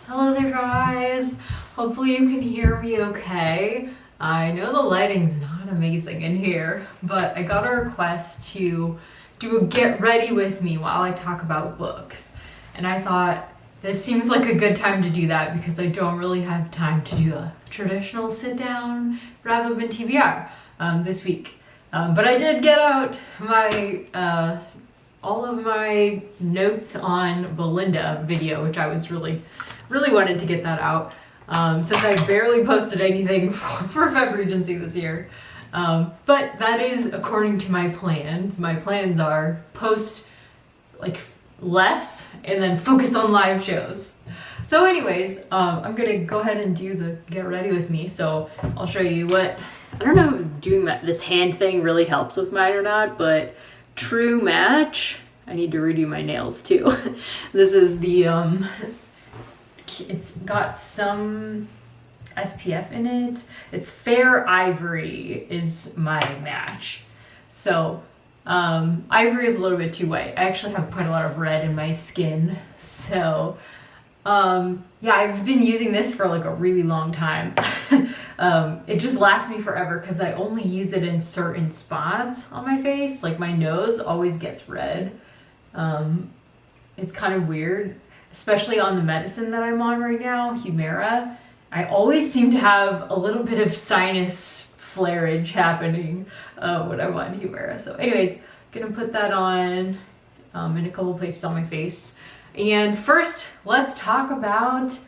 Hello there guys, hopefully you can hear me okay. I know the lighting's not amazing in here, but I got a request to do a get ready with me while I talk about books. And I thought this seems like a good time to do that because I don't really have time to do a traditional sit down wrap up and TBR this week. But I did get out my all of my notes on Belinda video, which I was really wanted to get that out since I barely posted anything for FebRegency this year. But that is according to my plans. My plans are post like less and then focus on live shows. So anyways, I'm gonna go ahead and do the get ready with me. So I'll show you what, I don't know if doing this hand thing really helps with mine or not, but true match. I need to redo my nails too. This is the it's got some SPF in it. It's Fair Ivory is my match. So ivory is a little bit too white. I actually have quite a lot of red in my skin. So yeah, I've been using this for like a really long time. It just lasts me forever because I only use it in certain spots on my face. Like my nose always gets red. It's kind of weird, especially on the medicine that I'm on right now, Humira. I always seem to have a little bit of sinus flareage happening when I'm on Humira. So anyways, gonna put that on in a couple places on my face. And first, let's talk about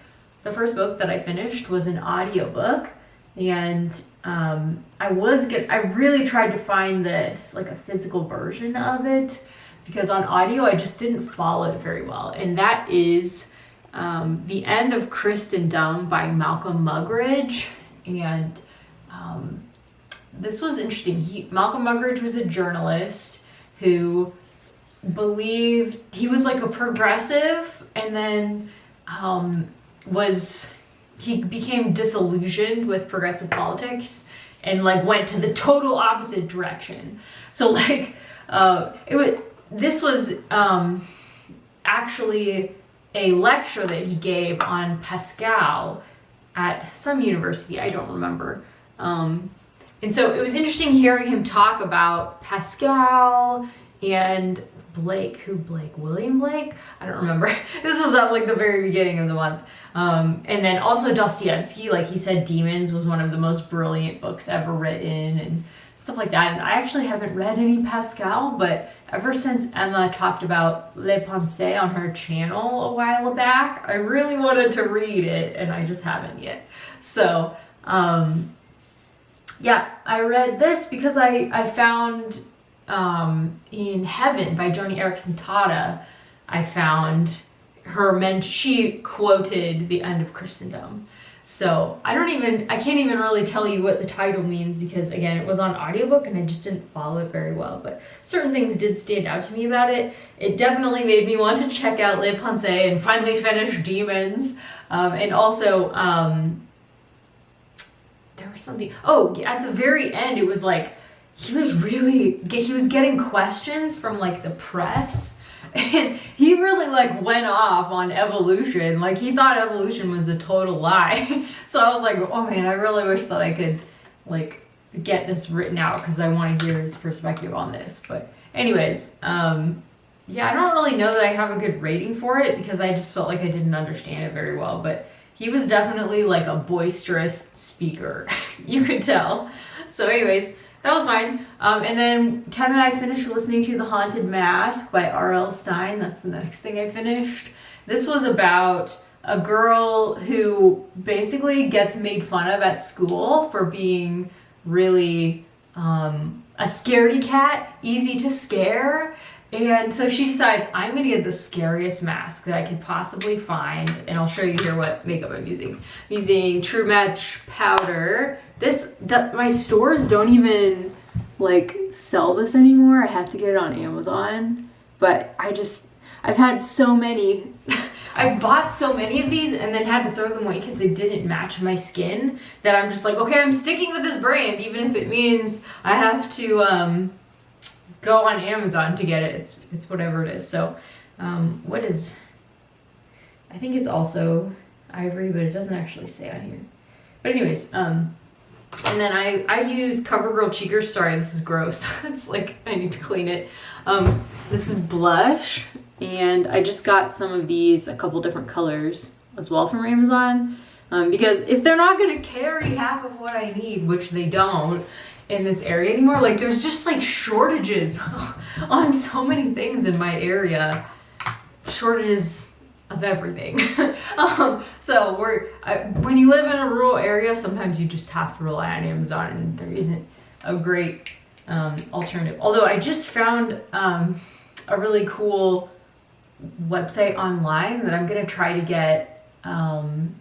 the first book that I finished was an audiobook. And I really tried to find this, like a physical version of it, because on audio I just didn't follow it very well. And that is The End of Christendom by Malcolm Muggeridge. And this was interesting. Malcolm Muggeridge was a journalist who believed he was like a progressive, and then he became disillusioned with progressive politics and like went to the total opposite direction. So like this was actually a lecture that he gave on Pascal at some university, I don't remember. And so it was interesting hearing him talk about Pascal and William Blake? I don't remember. This was at like the very beginning of the month. And then also Dostoevsky, like he said Demons was one of the most brilliant books ever written and stuff like that. And I actually haven't read any Pascal, but ever since Emma talked about Les Pensées on her channel a while back, I really wanted to read it and I just haven't yet. So, yeah, I read this because I found in Heaven by Joni Eareckson Tada, I found she quoted The End of Christendom. So I can't even really tell you what the title means because again, it was on audiobook and I just didn't follow it very well, but certain things did stand out to me about it. It definitely made me want to check out Les Pensées and finally finish Demons. And also, there was something, at the very end, it was like, he was getting questions from like the press, and he really like went off on evolution. Like he thought evolution was a total lie. So I was like, oh man, I really wish that I could like get this written out because I want to hear his perspective on this. But anyways, yeah, I don't really know that I have a good rating for it because I just felt like I didn't understand it very well. But he was definitely like a boisterous speaker. You could tell. So anyways, that was fine. And then Kevin and I finished listening to The Haunted Mask by R.L. Stine. That's the next thing I finished. This was about a girl who basically gets made fun of at school for being really a scaredy cat, easy to scare. And so she decides, I'm going to get the scariest mask that I could possibly find. And I'll show you here what makeup I'm using. I'm using True Match powder. My stores don't even like sell this anymore. I have to get it on Amazon. But I've had so many. I bought so many of these and then had to throw them away because they didn't match my skin that I'm just like, okay, I'm sticking with this brand, even if it means I have to go on Amazon to get it. It's whatever it is. So I think it's also, ivory, but it doesn't actually say on here. But anyways, and then I use CoverGirl Cheekers. Sorry, this is gross. It's like, I need to clean it. This is blush, and I just got some of these, a couple different colors as well from Amazon. Because if they're not gonna carry half of what I need, which they don't in this area anymore, like there's just like shortages on so many things in my area. Shortages of everything. So when you live in a rural area, sometimes you just have to rely on Amazon, and there isn't a great alternative. Although I just found a really cool website online that I'm gonna try to get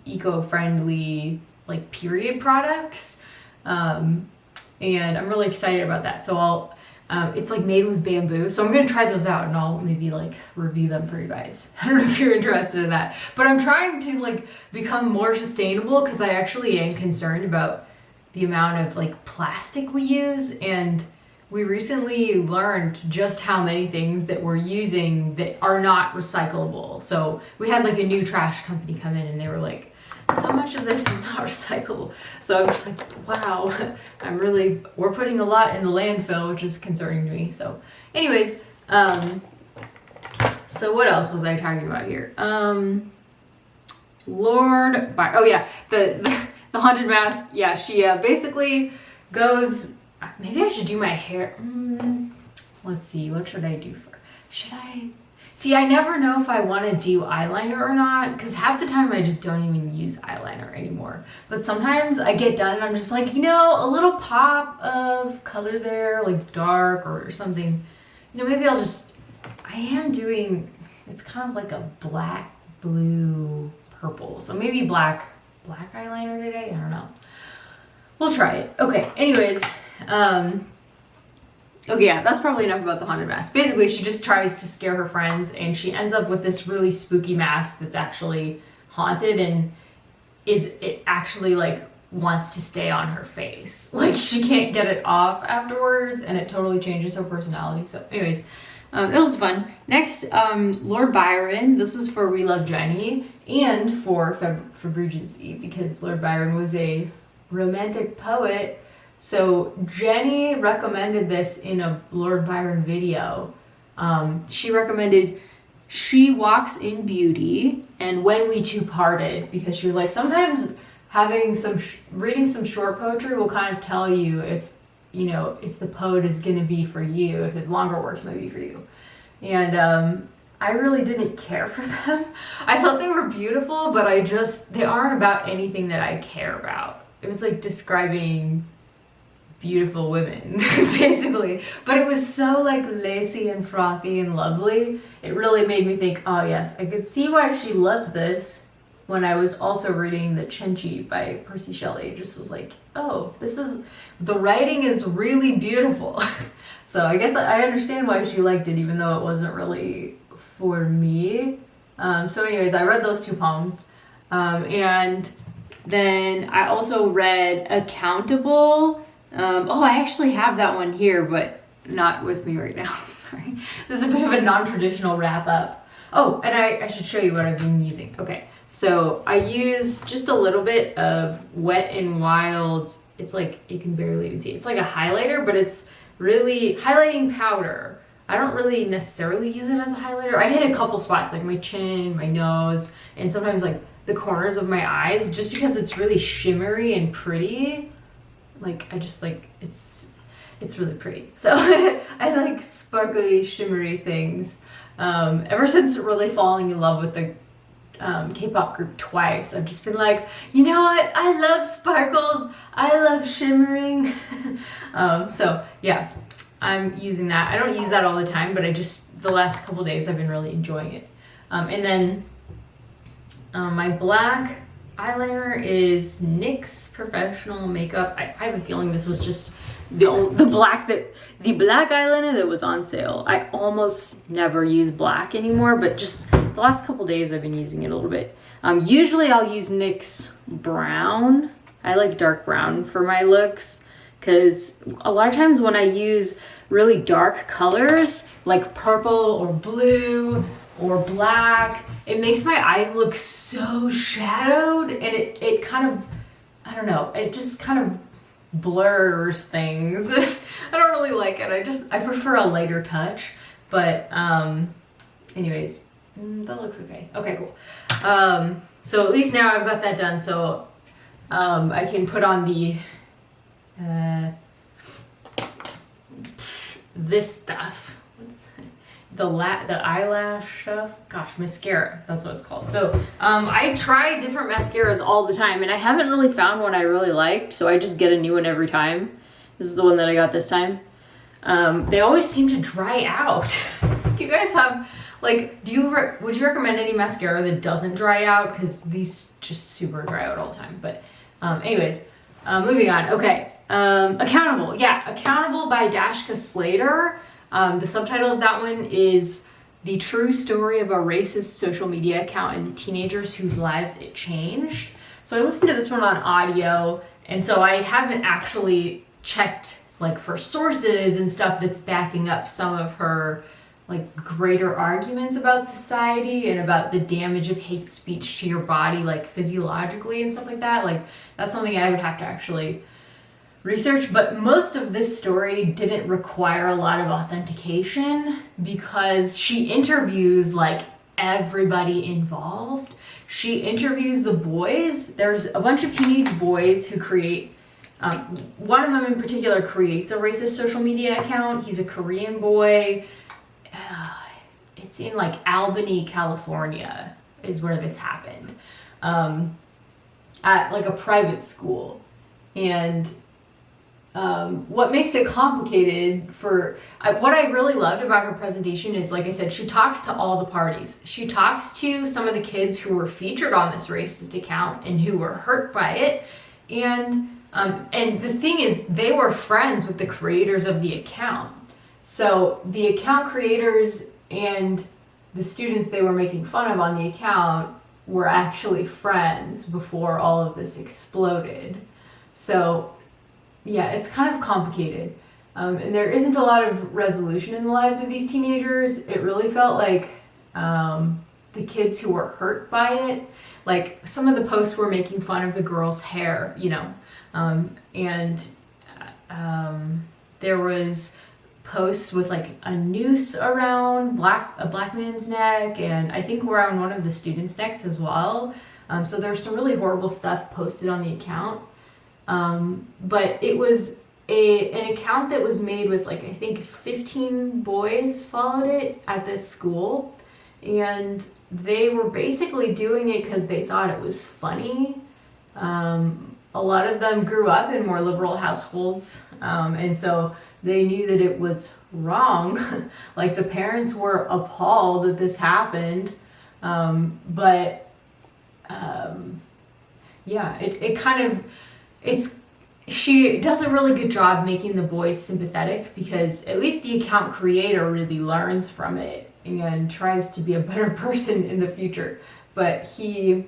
eco-friendly like period products, and I'm really excited about that. So it's like made with bamboo, so I'm gonna try those out, and I'll maybe like review them for you guys. I don't know if you're interested in that, but I'm trying to like become more sustainable, because I actually am concerned about the amount of like plastic we use, and we recently learned just how many things that we're using that are not recyclable. So we had like a new trash company come in, and they were like, so much of this is not recyclable. So I'm just like, wow, we're putting a lot in the landfill, which is concerning to me. So anyways, so what else was I talking about here? Lord Byron. Oh yeah, the haunted mask. Yeah, she basically goes, maybe I should do my hair. Let's see, what should I do for, should I? See, I never know if I want to do eyeliner or not, because half the time I just don't even use eyeliner anymore. But sometimes I get done and I'm just like, a little pop of color there, like dark or something. Maybe I'll just, I am doing, it's kind of like a black, blue, purple. So maybe black eyeliner today, I don't know. We'll try it. Okay, anyways, okay, yeah, that's probably enough about the haunted mask. Basically, she just tries to scare her friends, and she ends up with this really spooky mask that's actually haunted, and it actually like wants to stay on her face. Like she can't get it off afterwards, and it totally changes her personality. So anyways, it was fun. Next, Lord Byron. This was for We Love Jenny and for FebRegency, because Lord Byron was a romantic poet. So Jenny recommended this in a Lord Byron video. She recommended She Walks in Beauty and When We Two Parted, because she was like, sometimes having reading some short poetry will kind of tell you if the poet is going to be for you, if his longer works might be for you. And I really didn't care for them. I thought they were beautiful, but they aren't about anything that I care about. It was like describing beautiful women, basically. But it was so like lacy and frothy and lovely. It really made me think, oh yes, I could see why she loves this, when I was also reading the Cenci by Percy Shelley. It just was like, oh, the writing is really beautiful. So I guess I understand why she liked it, even though it wasn't really for me. So anyways, I read those two poems. And then I also read Accountable. I actually have that one here, but not with me right now. Sorry. This is a bit of a non-traditional wrap up. Oh, and I should show you what I've been using. Okay, so I use just a little bit of Wet n Wild's, it's like, you can barely even see it. It's like a highlighter, but it's really highlighting powder. I don't really necessarily use it as a highlighter. I hit a couple spots, like my chin, my nose, and sometimes like the corners of my eyes, just because it's really shimmery and pretty. Like, I just like, it's really pretty. So I like sparkly, shimmery things. Ever since really falling in love with the K-pop group Twice, I've just been like, you know what? I love sparkles. I love shimmering. So yeah, I'm using that. I don't use that all the time, but the last couple days I've been really enjoying it. And then my black eyeliner is NYX Professional Makeup. I have a feeling this was just the black eyeliner that was on sale. I almost never use black anymore, but just the last couple days I've been using it a little bit. Usually I'll use NYX Brown. I like dark brown for my looks, because a lot of times when I use really dark colors like purple or blue, or black. It makes my eyes look so shadowed, and it kind of, I don't know, it just kind of blurs things. I don't really like it. I prefer a lighter touch, but anyways, that looks okay. Okay, cool. So at least now I've got that done, so I can put on the this stuff. What's the eyelash stuff? Gosh, mascara. That's what it's called. So I try different mascaras all the time, and I haven't really found one I really liked, so I just get a new one every time. This is the one that I got this time. They always seem to dry out. Do you guys have, like, would you recommend any mascara that doesn't dry out? Because these just super dry out all the time. But anyways, moving on. Okay. Accountable. Yeah, Accountable by Dashika Slater. The subtitle of that one is The True Story of a Racist Social Media Account and the Teenagers Whose Lives It Changed. So I listened to this one on audio, and so I haven't actually checked like for sources and stuff that's backing up some of her like greater arguments about society and about the damage of hate speech to your body, like physiologically and stuff like that. Like that's something I would have to actually research, but most of this story didn't require a lot of authentication because she interviews like everybody involved. She interviews the boys. There's a bunch of teenage boys who create, one of them in particular creates a racist social media account. He's a Korean boy. It's in like Albany, California is where this happened, at like a private school. And what makes it complicated what I really loved about her presentation is, like I said, she talks to all the parties. She talks to some of the kids who were featured on this racist account and who were hurt by it. And the thing is, they were friends with the creators of the account. So the account creators and the students they were making fun of on the account were actually friends before all of this exploded. So yeah, it's kind of complicated. And there isn't a lot of resolution in the lives of these teenagers. It really felt like the kids who were hurt by it, like some of the posts were making fun of the girl's hair, you know, and there was posts with like a noose around a black man's neck, and I think around one of the students' necks as well. So there's some really horrible stuff posted on the account. But it was an account that was made with like, I think 15 boys followed it at this school, and they were basically doing it because they thought it was funny. A lot of them grew up in more liberal households, and so they knew that it was wrong. Like the parents were appalled that this happened, but yeah, it kind of, she does a really good job making the boys sympathetic, because at least the account creator really learns from it and tries to be a better person in the future. But he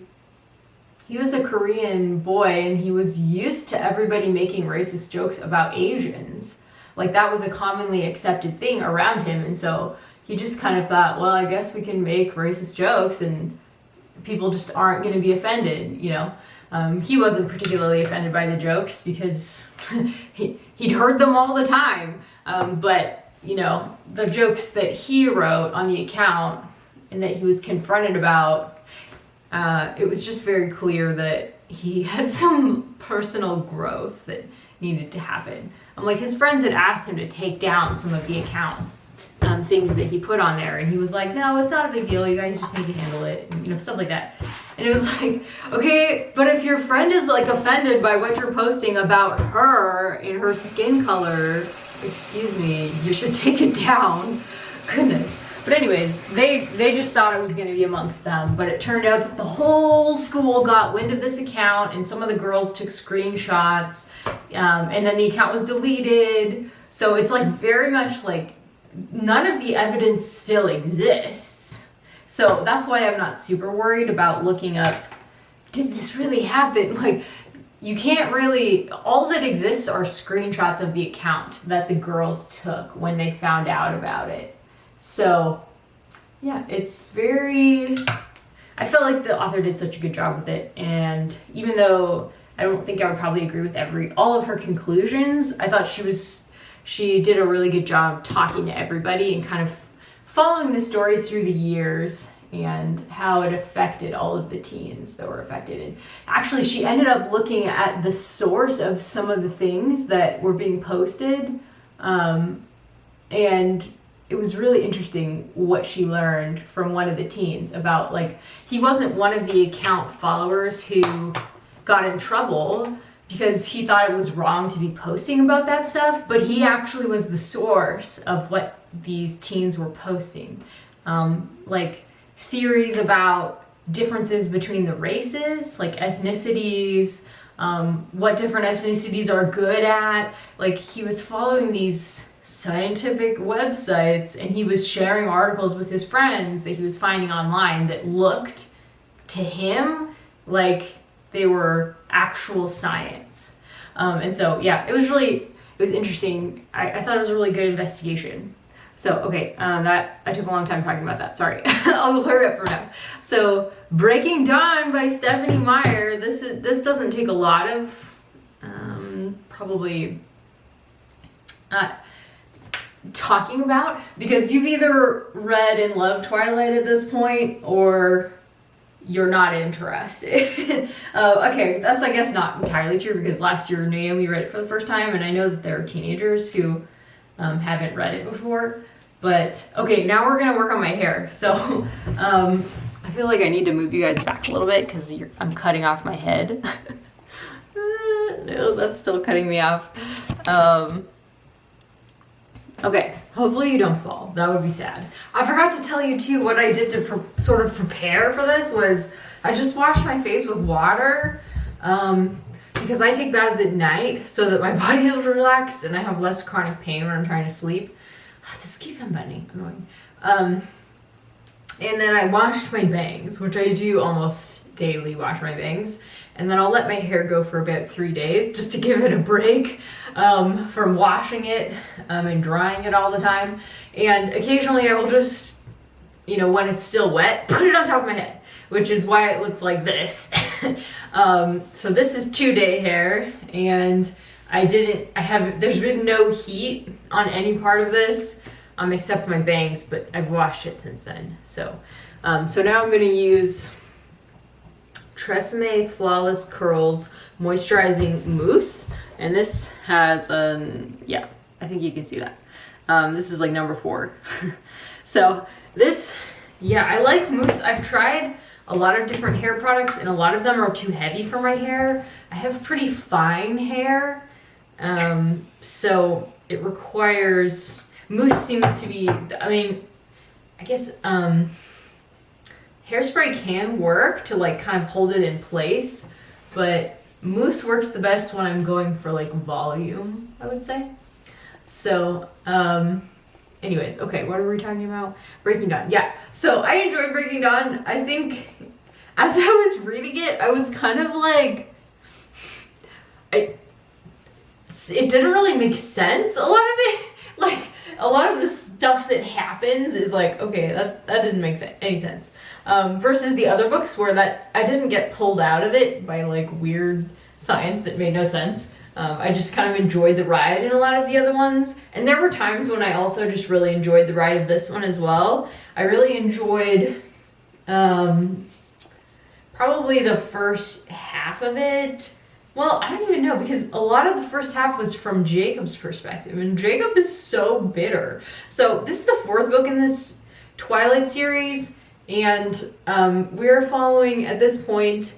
was a Korean boy, and he was used to everybody making racist jokes about Asians. Like that was a commonly accepted thing around him, and so he just kind of thought, well, I guess we can make racist jokes and people just aren't going to be offended, you know. He wasn't particularly offended by the jokes because he'd heard them all the time. But, you know, the jokes that he wrote on the account and that he was confronted about, it was just very clear that he had some personal growth that needed to happen. Like his friends had asked him to take down some of the account things that he put on there, and he was like, no, it's not a big deal, you guys just need to handle it, and, you know, stuff like that. And it was like, okay, but if your friend is like offended by what you're posting about her and her skin color, excuse me, you should take it down. Goodness. But anyways, they just thought it was going to be amongst them, but it turned out that the whole school got wind of this account, and some of the girls took screenshots, and then the account was deleted. So it's like very much like none of the evidence still exists. So that's why I'm not super worried about looking up, did this really happen? Like, you can't really, all that exists are screenshots of the account that the girls took when they found out about it. So yeah, it's very, I felt like the author did such a good job with it, and even though I don't think I would probably agree with all of her conclusions, I thought she did a really good job talking to everybody and kind of following the story through the years and how it affected all of the teens that were affected. And actually, she ended up looking at the source of some of the things that were being posted, and it was really interesting what she learned from one of the teens about, like, he wasn't one of the account followers who got in trouble because he thought it was wrong to be posting about that stuff, but he actually was the source of what these teens were posting. Like theories about differences between the races, like ethnicities, what different ethnicities are good at. Like, he was following these scientific websites and he was sharing articles with his friends that he was finding online that looked to him like they were actual science. And so, yeah, it was interesting. I thought it was a really good investigation. So, okay, that I took a long time talking about that. Sorry. I'll hurry up for now. So, Breaking Dawn by Stephanie Meyer. This doesn't take a lot of probably talking about, because you've either read and loved Twilight at this point or you're not interested. Okay, that's I guess not entirely true, because last year Naomi read it for the first time, and I know that there are teenagers who haven't read it before. But okay, now we're gonna work on my hair. So I feel like I need to move you guys back a little bit because I'm cutting off my head. No, that's still cutting me off. Okay, hopefully you don't fall. That would be sad. I forgot to tell you too, what I did to sort of prepare for this was I just washed my face with water because I take baths at night so that my body is relaxed and I have less chronic pain when I'm trying to sleep. This keeps unbuttoning, annoying. And then I washed my bangs, which I do almost daily, wash my bangs. And then I'll let my hair go for about 3 days just to give it a break from washing it and drying it all the time. And occasionally I will just, when it's still wet, put it on top of my head, which is why it looks like this. So this is 2-day hair, and there's been no heat on any part of this except my bangs, but I've washed it since then. So now I'm gonna use Tresemme Flawless Curls Moisturizing Mousse, and this has I think you can see that. This is like number 4. So this, I like mousse. I've tried a lot of different hair products, and a lot of them are too heavy for my hair. I have pretty fine hair, so it requires, mousse seems to be, I guess hairspray can work to like kind of hold it in place, but mousse works the best when I'm going for like volume, I would say. So, anyways, okay, what are we talking about? Breaking Dawn. Yeah, so I enjoyed Breaking Dawn. I think as I was reading it, I was kind of like, it didn't really make sense. A lot of it, like, a lot of the stuff that happens is like, okay, that didn't make any sense. Versus the other books where I didn't get pulled out of it by like weird science that made no sense. I just kind of enjoyed the ride in a lot of the other ones. And there were times when I also just really enjoyed the ride of this one as well. I really enjoyed probably the first half of it. Well, I don't even know, because a lot of the first half was from Jacob's perspective, and Jacob is so bitter. So this is the 4th book in this Twilight series, and we're following, at this point,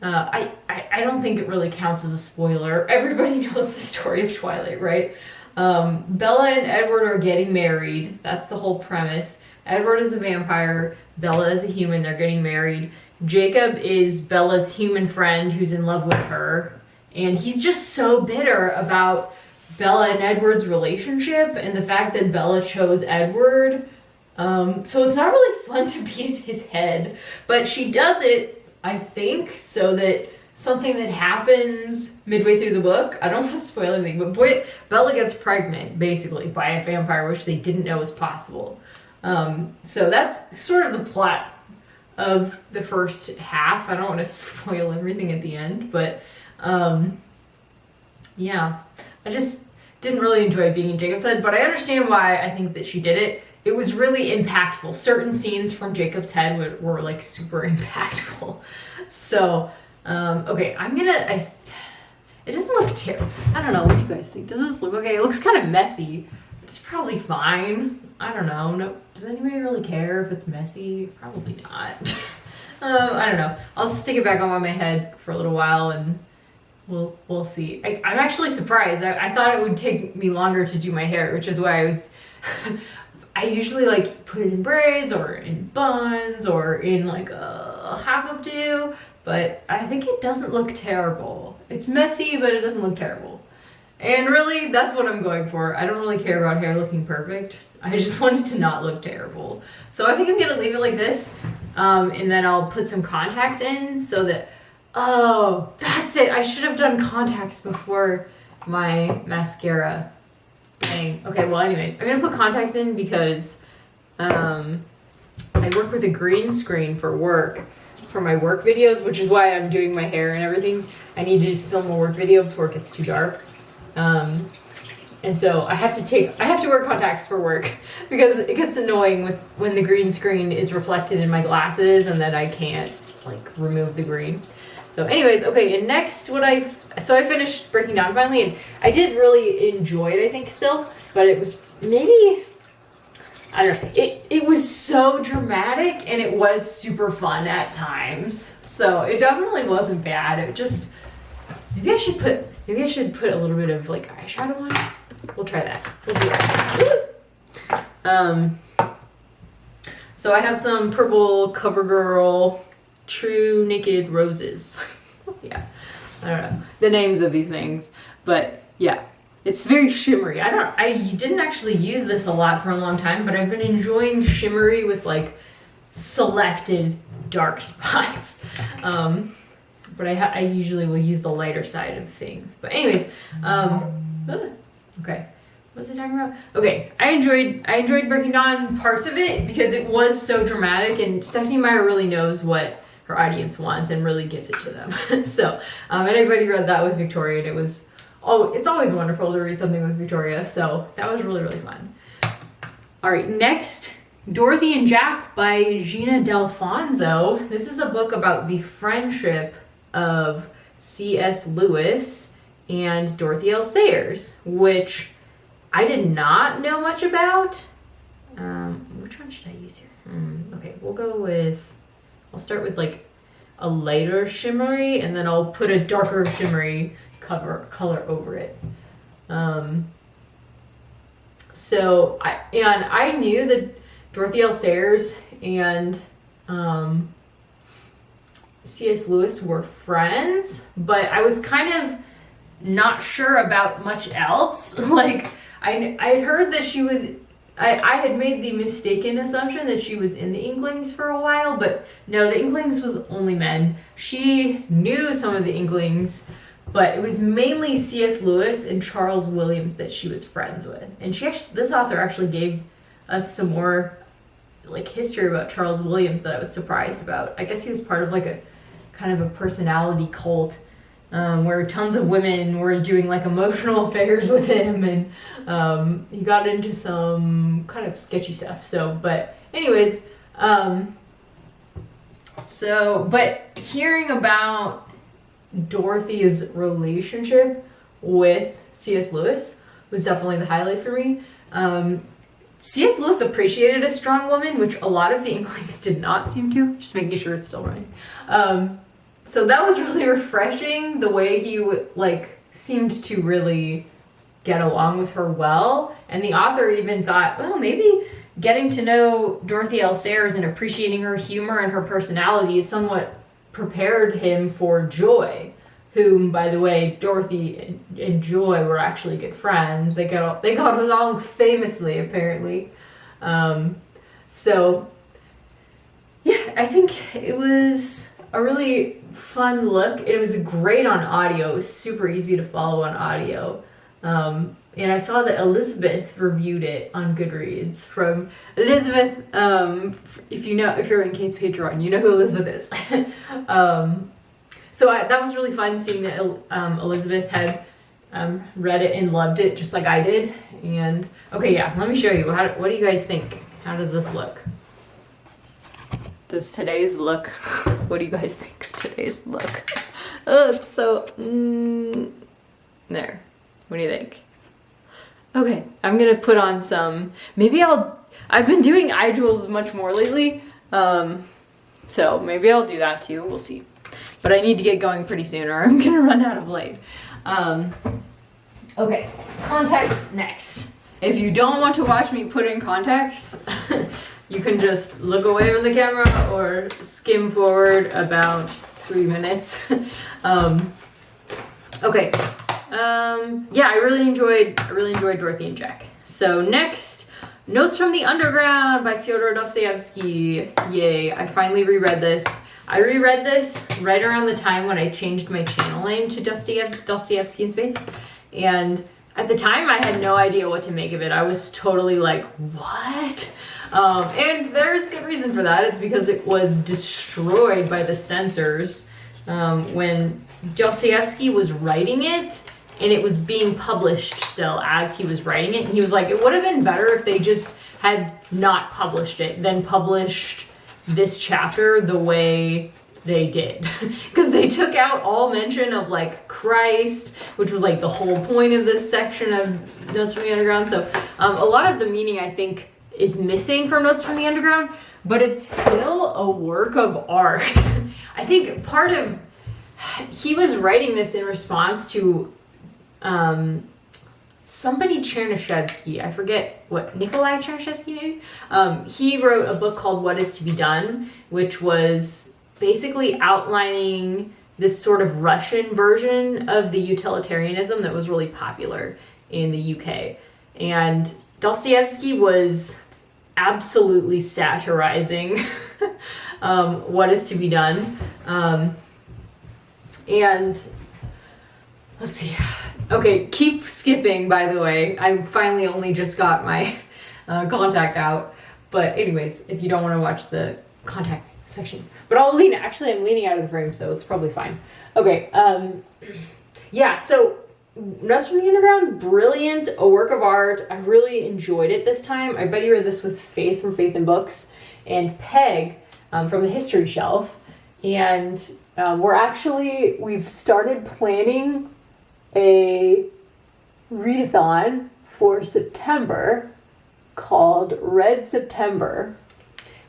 I don't think it really counts as a spoiler. Everybody knows the story of Twilight, right? Bella and Edward are getting married. That's the whole premise. Edward is a vampire. Bella is a human. They're getting married. Jacob is Bella's human friend who's in love with her. And he's just so bitter about Bella and Edward's relationship and the fact that Bella chose Edward. So it's not really fun to be in his head. But she does it, I think, so that something that happens midway through the book, I don't want to spoil anything, but Bella gets pregnant, basically, by a vampire, which they didn't know was possible. So that's sort of the plot of the first half. I don't want to spoil everything at the end, but yeah, I just didn't really enjoy being in Jacob's head, but I understand why I think that she did it. It was really impactful. Certain scenes from Jacob's head were like super impactful. So, okay, it doesn't look terrible. I don't know, what do you guys think? Does this look okay? It looks kind of messy. It's probably fine. I don't know. No, does anybody really care if it's messy? Probably not. I don't know. I'll stick it back on my head for a little while and we'll see. I'm actually surprised. I thought it would take me longer to do my hair, which is why I was... I usually like put it in braids or in buns or in like a half updo, but I think it doesn't look terrible. It's messy, but it doesn't look terrible. And really, that's what I'm going for. I don't really care about hair looking perfect. I just want it to not look terrible. So I think I'm gonna leave it like this, and then I'll put some contacts in so that, oh, that's it. I should have done contacts before my mascara. Dang. Okay, well anyways, I'm gonna put contacts in because I work with a green screen for work, for my work videos, which is why I'm doing my hair and everything. I need to film a work video before it gets too dark. And so I have to wear contacts for work because it gets annoying when the green screen is reflected in my glasses and then I can't like remove the green. So anyways, okay, and next so I finished Breaking Dawn finally, and I did really enjoy it, I think, still, but it was maybe, I don't know, it was so dramatic and it was super fun at times. So it definitely wasn't bad. It just, maybe I should put a little bit of like eyeshadow on it. We'll try that. We'll do that. So I have some purple CoverGirl True Naked Roses. Yeah, I don't know the names of these things, but yeah, it's very shimmery. I didn't actually use this a lot for a long time, but I've been enjoying shimmery with like selected dark spots. But I usually will use the lighter side of things. But anyways, okay. What was I talking about? Okay, I enjoyed Breaking Dawn parts of it because it was so dramatic, and Stephanie Meyer really knows what her audience wants and really gives it to them. So, and everybody read that with Victoria, and it's always wonderful to read something with Victoria. So that was really, really fun. All right, next, Dorothy and Jack by Gina Dalfonzo. This is a book about the friendship of C.S. Lewis and Dorothy L. Sayers, which I did not know much about. Which one should I use here? Okay, I'll start with like a lighter shimmery, and then I'll put a darker shimmery color over it. So I knew that Dorothy L. Sayers and C.S. Lewis were friends, but I was kind of not sure about much else. Like I had heard that she was, I had made the mistaken assumption that she was in the Inklings for a while, but no, the Inklings was only men. She knew some of the Inklings, but it was mainly C.S. Lewis and Charles Williams that she was friends with. And this author actually gave us some more like history about Charles Williams that I was surprised about. I guess he was part of like a kind of a personality cult, where tons of women were doing like emotional affairs with him, and he got into some kind of sketchy stuff. So, but anyways, but hearing about Dorothy's relationship with C.S. Lewis was definitely the highlight for me. C.S. Lewis appreciated a strong woman, which a lot of the Inklings did not seem to. Just making sure it's still running. So that was really refreshing, the way he seemed to really get along with her well. And the author even thought, well, maybe getting to know Dorothy L. Sayers and appreciating her humor and her personality somewhat prepared him for Joy, whom, by the way, Dorothy and Joy were actually good friends. They got along famously, apparently. So, yeah, I think it was a really fun look. It was great on audio. It was super easy to follow on audio. and I saw that Elizabeth reviewed it on Goodreads. From Elizabeth, if you're in Kate's Patreon, you know who Elizabeth is. So that was really fun seeing that Elizabeth had read it and loved it just like I did. And okay, yeah, let me show you. What do you guys think? How does this look? Does today's look? What do you guys think of today's look? Oh, it's so there. What do you think? Okay, I'm gonna put on some. I've been doing eye jewels much more lately, so maybe I'll do that too. We'll see. But I need to get going pretty soon, or I'm gonna run out of light. Okay, contacts next. If you don't want to watch me put in contacts, you can just look away from the camera or skim forward about 3 minutes. Okay. Yeah, I really enjoyed Dorothy and Jack. So next, Notes from the Underground by Fyodor Dostoevsky. Yay, I finally reread this. I reread this right around the time when I changed my channel name to Dostoevsky in Space. And at the time, I had no idea what to make of it. I was totally like, what? And there's good reason for that. It's because it was destroyed by the censors when Dostoevsky was writing it, and it was being published still as he was writing it. And he was like, it would have been better if they just had not published it than published this chapter the way they did. Because they took out all mention of like Christ, which was like the whole point of this section of Notes from the Underground. So a lot of the meaning, I think, is missing from Notes from the Underground, but it's still a work of art. I think he was writing this in response to somebody Chernyshevsky, I forget what, Nikolai Chernyshevsky maybe? He wrote a book called What Is to Be Done, which was basically outlining this sort of Russian version of the utilitarianism that was really popular in the UK. And Dostoevsky was absolutely satirizing what is to be done. And let's see. Okay, keep skipping, by the way. I finally only just got my contact out. But anyways, if you don't want to watch the contact section. But I'm leaning out of the frame, so it's probably fine. Okay, yeah, so Notes from the Underground, brilliant, a work of art. I really enjoyed it this time. I bet you read this with Faith from Faith in Books and Peg from the History Shelf. And we've started planning a readathon for September called Red September,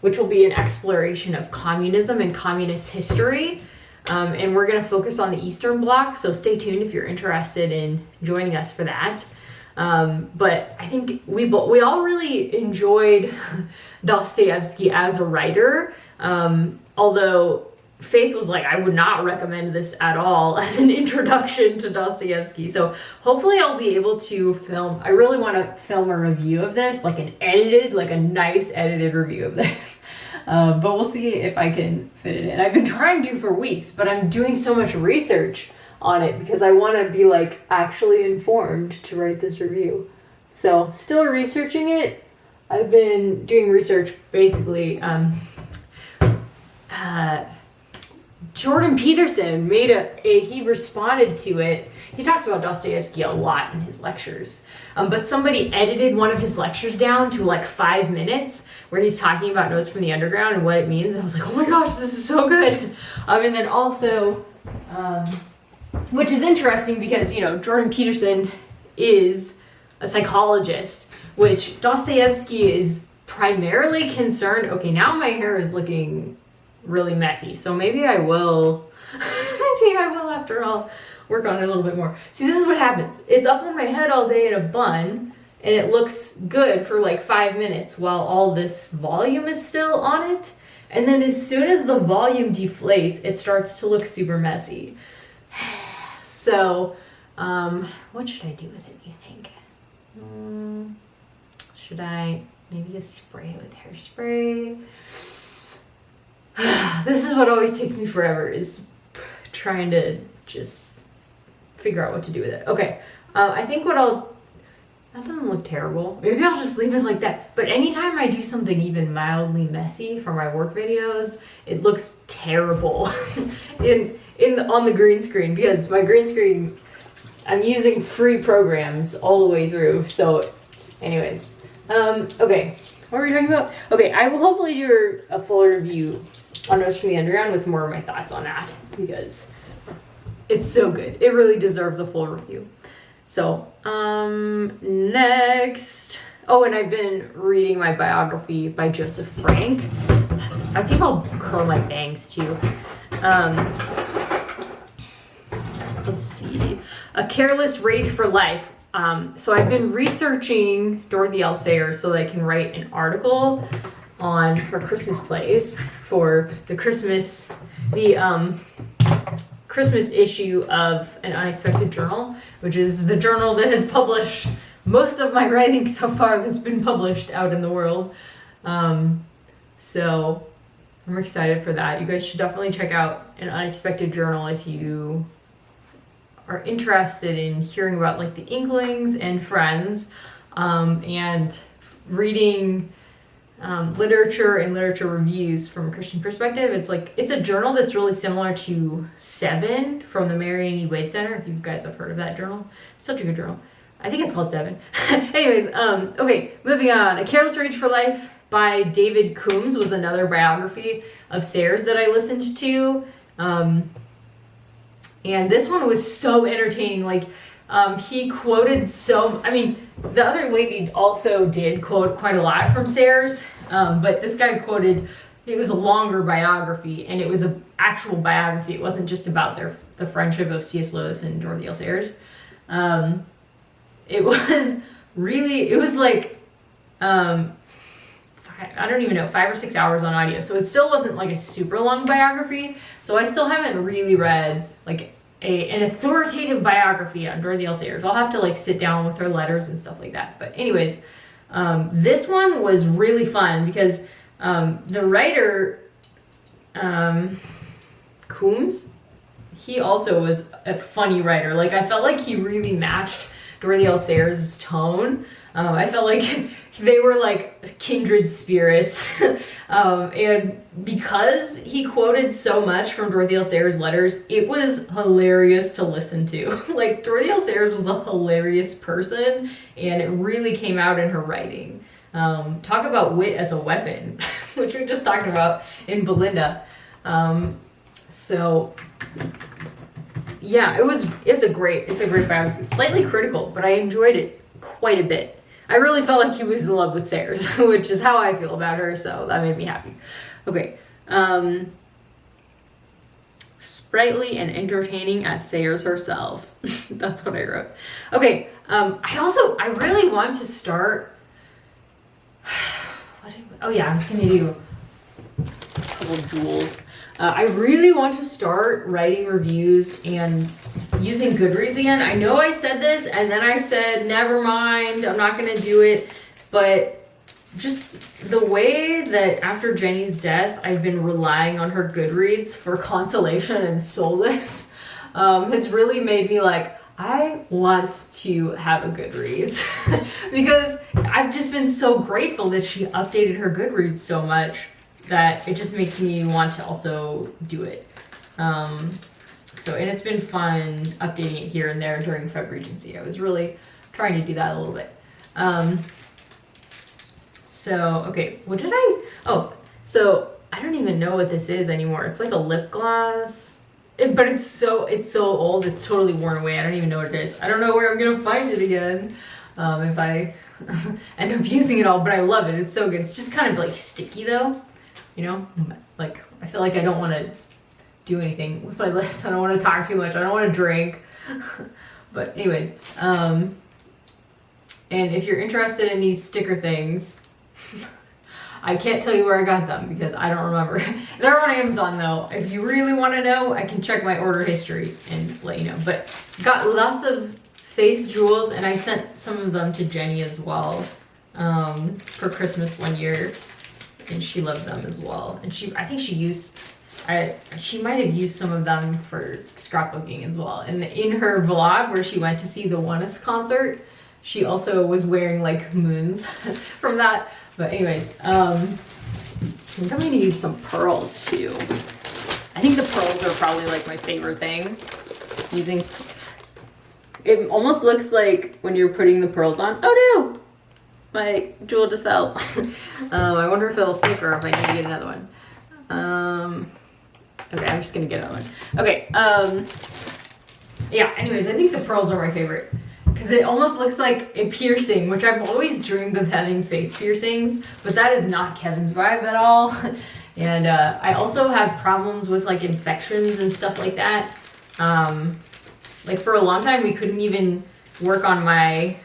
which will be an exploration of communism and communist history. And we're going to focus on the Eastern Bloc, so stay tuned if you're interested in joining us for that. But I think we all really enjoyed Dostoevsky as a writer, although Faith was like, I would not recommend this at all as an introduction to Dostoevsky. So hopefully I'll be able to film, I really want to film a review of this, like a nice edited review of this. But we'll see if I can fit it in. I've been trying to for weeks, but I'm doing so much research on it because I want to be like actually informed to write this review. So still researching it. I've been doing research basically, Jordan Peterson he responded to it. He talks about Dostoevsky a lot in his lectures. But somebody edited one of his lectures down to like 5 minutes where he's talking about Notes from the Underground and what it means. And I was like, oh my gosh, this is so good. And then also, which is interesting because, Jordan Peterson is a psychologist, which Dostoevsky is primarily concerned. Okay, now my hair is looking really messy, so maybe I will after all work on it a little bit more. See, this is what happens. It's up on my head all day in a bun, and it looks good for like 5 minutes while all this volume is still on it. And then as soon as the volume deflates, it starts to look super messy. So, what should I do with it, do you think? Should I maybe just spray it with hairspray? This is what always takes me forever, is trying to just figure out what to do with it. Okay, I think what I'll That doesn't look terrible. Maybe I'll just leave it like that. But anytime I do something even mildly messy for my work videos, it looks terrible on the green screen, because my green screen, I'm using free programs all the way through. So anyways, okay, what were we talking about? Okay, I will hopefully do a full review on Notes from the Underground with more of my thoughts on that, because it's so good. It really deserves a full review. So, next. Oh, and I've been reading my biography by Joseph Frank. I think I'll curl my bangs too. Let's see. A Careless Rage for Life. So I've been researching Dorothy L. Sayers so that I can write an article on her Christmas plays for the Christmas issue of An Unexpected Journal, which is the journal that has published most of my writing so far that's been published out in the world. So I'm excited for that. You guys should definitely check out An Unexpected Journal if you are interested in hearing about like the Inklings and Friends, and reading literature and literature reviews from a Christian perspective. It's a journal that's really similar to Seven from the Mary and E. Wade Center, if you guys have heard of that journal. It's such a good journal. I think it's called Seven. Anyways, okay, moving on. A Careless Rage for Life by David Coomes was another biography of Sayers that I listened to. And this one was so entertaining. He quoted the other lady also did quote quite a lot from Sayers, but this guy quoted, it was a longer biography, and it was an actual biography. It wasn't just about the friendship of C.S. Lewis and Dorothy L. Sayers. It was like, I don't even know, 5 or 6 hours on audio. So it still wasn't like a super long biography. So I still haven't really read like an authoritative biography on Dorothy L. Sayers. I'll have to like sit down with her letters and stuff like that. But anyways, this one was really fun because the writer, Coomes, he also was a funny writer. Like, I felt like he really matched Dorothy L. Sayers' tone. I felt like they were like kindred spirits. And because he quoted so much from Dorothy L. Sayers' letters, it was hilarious to listen to. Like, Dorothy L. Sayers was a hilarious person, and it really came out in her writing. Talk about wit as a weapon, which we just talked about in Belinda. So yeah, it's a great biography. Slightly critical, but I enjoyed it quite a bit. I really felt like he was in love with Sayers, which is how I feel about her, so that made me happy. Okay. Sprightly and entertaining as Sayers herself. That's what I wrote. Okay. I really want to start. I was gonna do a couple of jewels. I really want to start writing reviews and using Goodreads again. I know I said this and then I said, never mind, I'm not going to do it. But just the way that after Jenny's death, I've been relying on her Goodreads for consolation and solace has really made me like, I want to have a Goodreads because I've just been so grateful that she updated her Goodreads so much that it just makes me want to also do it. And it's been fun updating it here and there during FebRegency. I was really trying to do that a little bit. Okay, what did so I don't even know what this is anymore. It's like a lip gloss, but it's so old, it's totally worn away. I don't even know what it is. I don't know where I'm gonna find it again if I end up using it all, but I love it. It's so good. It's just kind of like sticky though. You know, like, I feel like I don't want to do anything with my lips. I don't want to talk too much. I don't want to drink. But anyways, and if you're interested in these sticker things, I can't tell you where I got them because I don't remember. They're on Amazon though. If you really want to know, I can check my order history and let you know. But got lots of face jewels, and I sent some of them to Jenny as well for Christmas one year. And she loved them as well. And she might have used some of them for scrapbooking as well. And in her vlog where she went to see the Oneness concert, she also was wearing like moons from that. But anyways, I think I'm gonna use some pearls too. I think the pearls are probably like my favorite thing. Using, it almost looks like when you're putting the pearls on. Oh no! My jewel just fell. I wonder if it'll sink or if I need to get another one. Okay, I'm just gonna get another one. Okay, yeah, anyways, I think the pearls are my favorite. Because it almost looks like a piercing, which I've always dreamed of having face piercings, but that is not Kevin's vibe at all. And I also have problems with like infections and stuff like that. Like for a long time, we couldn't even work on my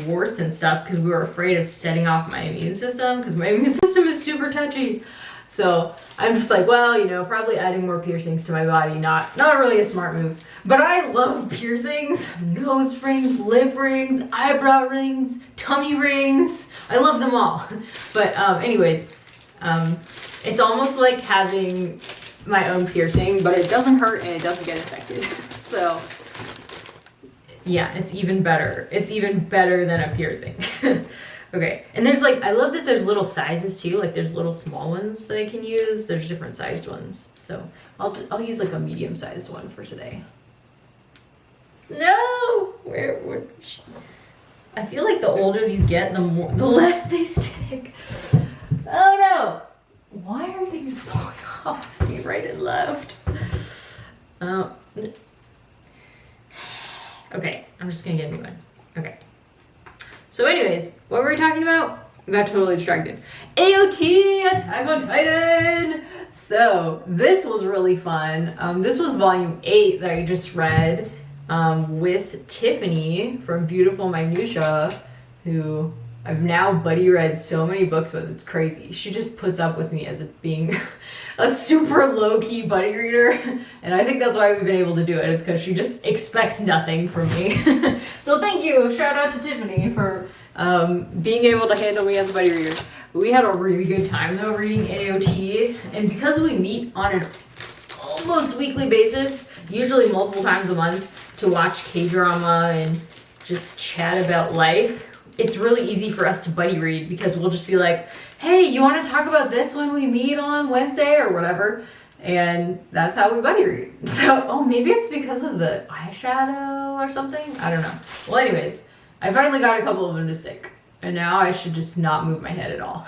warts and stuff because we were afraid of setting off my immune system because my immune system is super touchy. So I'm just like, well, you know, probably adding more piercings to my body, not really a smart move. But I love piercings, nose rings, lip rings, eyebrow rings, tummy rings. I love them all. But anyways, it's almost like having my own piercing, but it doesn't hurt and it doesn't get infected. So yeah, it's even better. It's even better than a piercing. Okay, and there's like, I love that there's little sizes too, like there's little small ones that I can use. There's different sized ones. So I'll use like a medium sized one for today. No! I feel like the older these get, the less they stick. Oh no! Why are things falling off me right and left? Okay, I'm just gonna get a new one. Okay. So anyways, what were we talking about? We got totally distracted. AOT, Attack on Titan! So, this was really fun. This was volume 8 that I just read with Tiffany from Beautiful Minutia, who I've now buddy read so many books with. It's crazy. She just puts up with me as being a super low-key buddy reader, and I think that's why we've been able to do it, is because she just expects nothing from me. So thank you. Shout out to Tiffany for being able to handle me as a buddy reader. We had a really good time though reading AOT, and because we meet on an almost weekly basis, usually multiple times a month, to watch K-drama and just chat about life, it's really easy for us to buddy read because we'll just be like, hey, you want to talk about this when we meet on Wednesday or whatever? And that's how we buddy read. So, oh, maybe it's because of the eyeshadow or something? I don't know. Well, anyways, I finally got a couple of them to stick. And now I should just not move my head at all.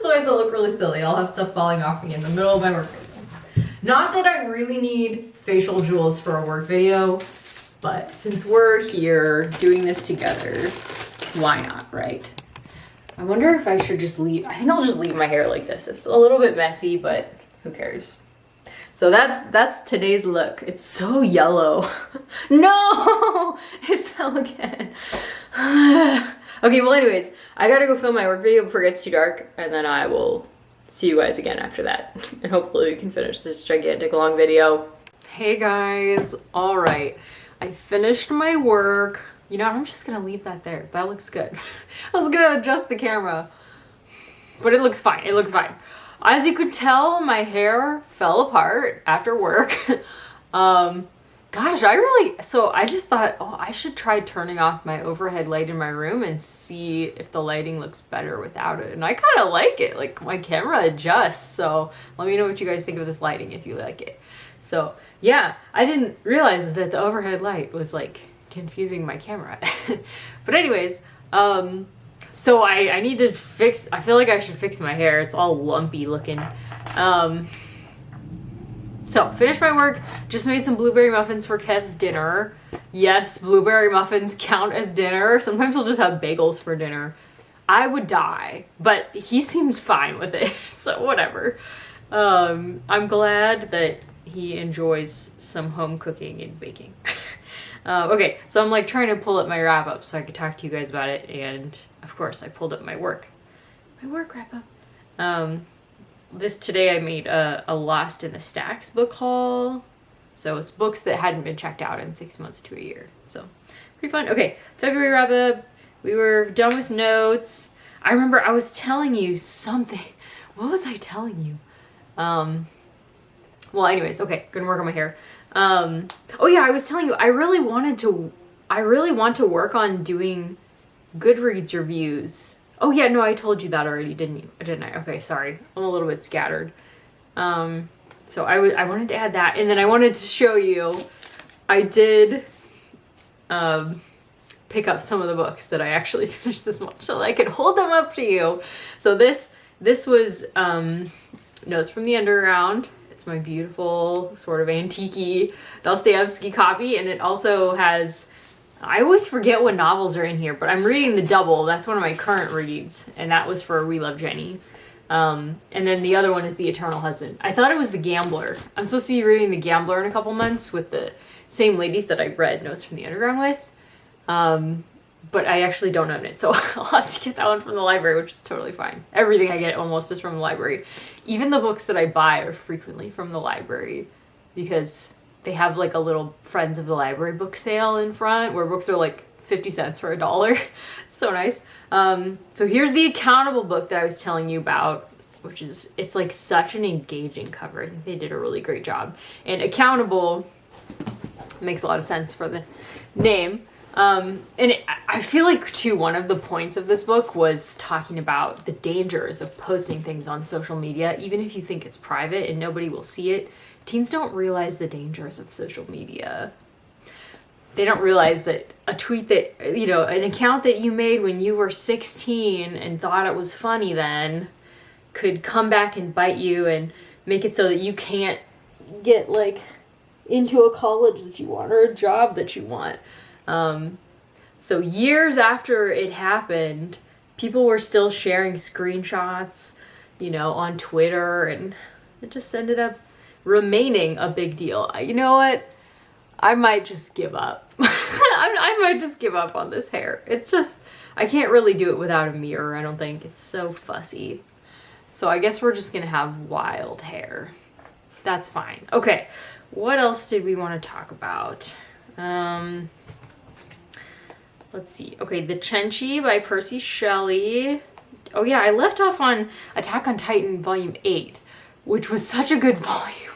Otherwise I'll look really silly. I'll have stuff falling off me in the middle of my work video. Not that I really need facial jewels for a work video, but since we're here doing this together, why not, right? I wonder if I should just leave. I think I'll just leave my hair like this. It's a little bit messy, but who cares? So that's today's look. It's so yellow. No! It fell again. Okay, well anyways, I gotta go film my work video before it gets too dark, and then I will see you guys again after that. And hopefully we can finish this gigantic long video. Hey guys, all right. I finished my work. You know what, I'm just gonna leave that there. That looks good. I was gonna adjust the camera, but it looks fine, it looks fine. As you could tell, my hair fell apart after work. Gosh, I just thought, oh, I should try turning off my overhead light in my room and see if the lighting looks better without it. And I kind of like it, like my camera adjusts. So let me know what you guys think of this lighting if you like it. So yeah, I didn't realize that the overhead light was like confusing my camera. But anyways, so I need to fix, I feel like I should fix my hair. It's all lumpy looking. So finished my work, just made some blueberry muffins for Kev's dinner. Yes, blueberry muffins count as dinner. Sometimes we'll just have bagels for dinner. I would die, but he seems fine with it, so whatever. I'm glad that he enjoys some home cooking and baking. Okay, so I'm like trying to pull up my wrap up so I could talk to you guys about it, and of course I pulled up my work wrap up. Today I made a Lost in the Stacks book haul. So it's books that hadn't been checked out in 6 months to a year. So pretty fun. Okay, February wrap up. We were done with notes. I remember I was telling you something. What was I telling you? Well, anyways, okay, gonna work on my hair. Oh yeah, I was telling you, I I really want to work on doing Goodreads reviews. Oh yeah, no, I told you that already, didn't I? Okay, sorry. I'm a little bit scattered. So I wanted to add that, and then I wanted to show you, I did pick up some of the books that I actually finished this month so that I could hold them up to you. So this was Notes from the Underground. It's my beautiful sort of antique-y Dostoevsky copy, and it also has, I always forget what novels are in here, but I'm reading the double. That's one of my current reads, and that was for We Love Jenny. And then the other one is The Eternal Husband. I thought it was The Gambler. I'm supposed to be reading The Gambler in a couple months with the same ladies that I read Notes from the Underground with. But I actually don't own it, so I'll have to get that one from the library, which is totally fine. Everything I get almost is from the library. Even the books that I buy are frequently from the library because they have like a little Friends of the Library book sale in front where books are like 50 cents for $1. It's so nice. So here's the Accountable book that I was telling you about, which is, it's like such an engaging cover. I think they did a really great job. And Accountable makes a lot of sense for the name. I feel like too, one of the points of this book was talking about the dangers of posting things on social media, even if you think it's private and nobody will see it. Teens don't realize the dangers of social media. They don't realize that a tweet that, you know, an account that you made when you were 16 and thought it was funny then could come back and bite you and make it so that you can't get like into a college that you want or a job that you want. So years after it happened, people were still sharing screenshots, you know, on Twitter, and it just ended up remaining a big deal. You know what? I might just give up. I might just give up on this hair. It's just, I can't really do it without a mirror, I don't think. It's so fussy. So I guess we're just gonna have wild hair. That's fine. Okay, what else did we want to talk about? Let's see. Okay, The Cenci by Percy Shelley. Oh yeah, I left off on Attack on Titan Volume 8, which was such a good volume.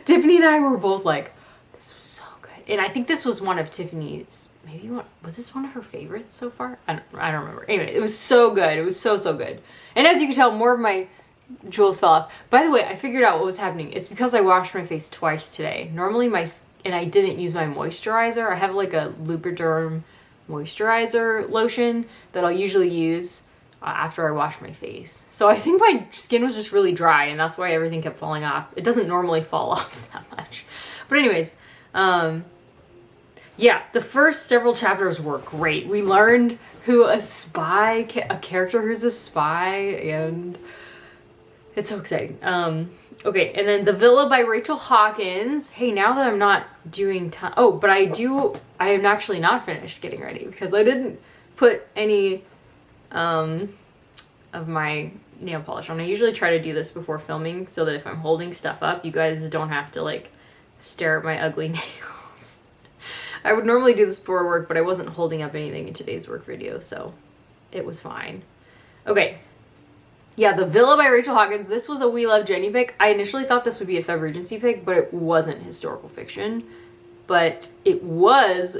Tiffany and I were both like, this was so good. And I think this was one of Tiffany's, maybe one, was this one of her favorites so far? I don't remember. Anyway, it was so good. It was so good. And as you can tell, more of my jewels fell off. By the way, I figured out what was happening. It's because I washed my face twice today. Normally and I didn't use my moisturizer. I have like a Lubriderm moisturizer lotion that I'll usually use after I wash my face. So I think my skin was just really dry, and that's why everything kept falling off. It doesn't normally fall off that much. But anyways, yeah, the first several chapters were great. We learned who a character who's a spy, and it's so exciting. Okay, and then The Villa by Rachel Hawkins. Hey, now that I'm not doing but I am actually not finished getting ready because I didn't put any of my nail polish on. I usually try to do this before filming so that if I'm holding stuff up, you guys don't have to like stare at my ugly nails. I would normally do this before work, but I wasn't holding up anything in today's work video, so it was fine. Okay. Yeah, The Villa by Rachel Hawkins. This was a We Love Jenny pick. I initially thought this would be a FebRegency pick, but it wasn't historical fiction. But it was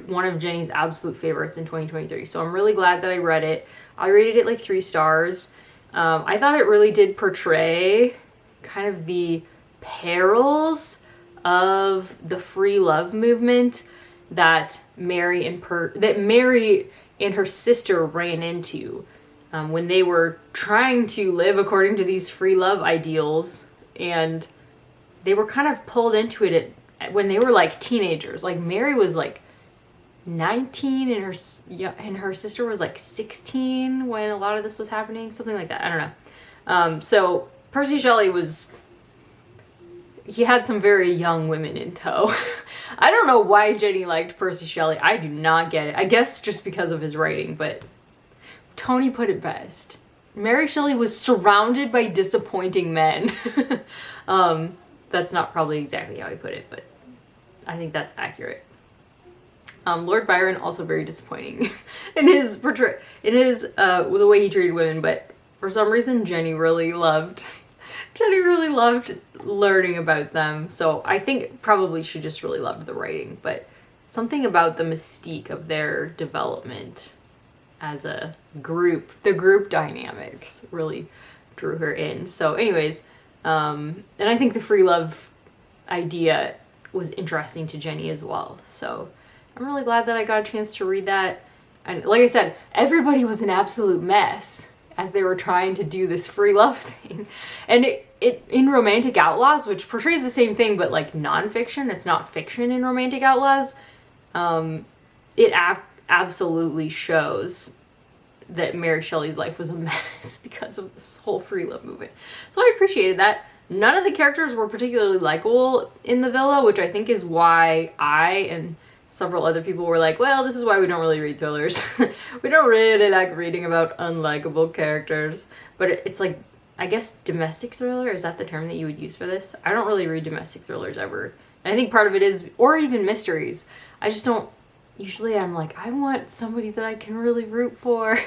one of Jenny's absolute favorites in 2023. So I'm really glad that I read it. I rated it like 3 stars. I thought it really did portray kind of the perils of the free love movement that Mary and her sister ran into. When they were trying to live according to these free love ideals, and they were kind of pulled into it when they were like teenagers. Like Mary was like 19 and her sister was like 16 when a lot of this was happening, something like that. I don't know. So Percy Shelley he had some very young women in tow. I don't know why Jenny liked Percy Shelley. I do not get it. I guess just because of his writing, but Tony put it best. Mary Shelley was surrounded by disappointing men. That's not probably exactly how he put it, but I think that's accurate. Lord Byron, also very disappointing in his the way he treated women, but for some reason Jenny really loved learning about them. So I think probably she just really loved the writing, but something about the mystique of their development as a group, the group dynamics really drew her in. So anyways, and I think the free love idea was interesting to Jenny as well. So I'm really glad that I got a chance to read that. And like I said, everybody was an absolute mess as they were trying to do this free love thing. And it in Romantic Outlaws, which portrays the same thing, but like nonfiction, it's not fiction in Romantic Outlaws, it absolutely shows that Mary Shelley's life was a mess because of this whole free love movement. So I appreciated that. None of the characters were particularly likable in the villa, which I think is why I and several other people were like, well, this is why we don't really read thrillers. We don't really like reading about unlikable characters. But it's like, I guess domestic thriller, is that the term that you would use for this? I don't really read domestic thrillers ever. And I think part of it is, or even mysteries. I just don't, usually I'm like, I want somebody that I can really root for.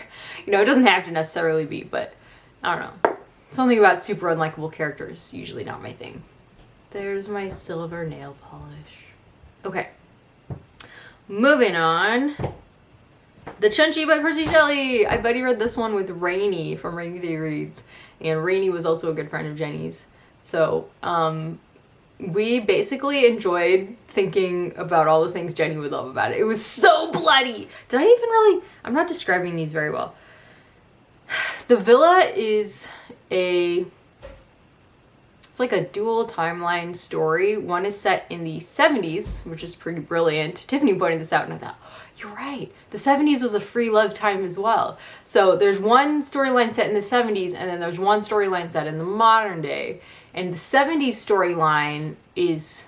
You know, it doesn't have to necessarily be, but I don't know. Something about super unlikable characters, usually not my thing. There's my silver nail polish. Okay. Moving on. The Cenci by Percy Shelley. I buddy read this one with Rainey from Rainy Day Reads. And Rainey was also a good friend of Jenny's. So, we basically enjoyed thinking about all the things Jenny would love about it. It was so bloody. Did I even really... I'm not describing these very well. The villa is it's like a dual timeline story. One is set in the 70s, which is pretty brilliant. Tiffany pointed this out and I thought, oh, you're right. The 70s was a free love time as well. So there's one storyline set in the 70s and then there's one storyline set in the modern day. And the 70s storyline is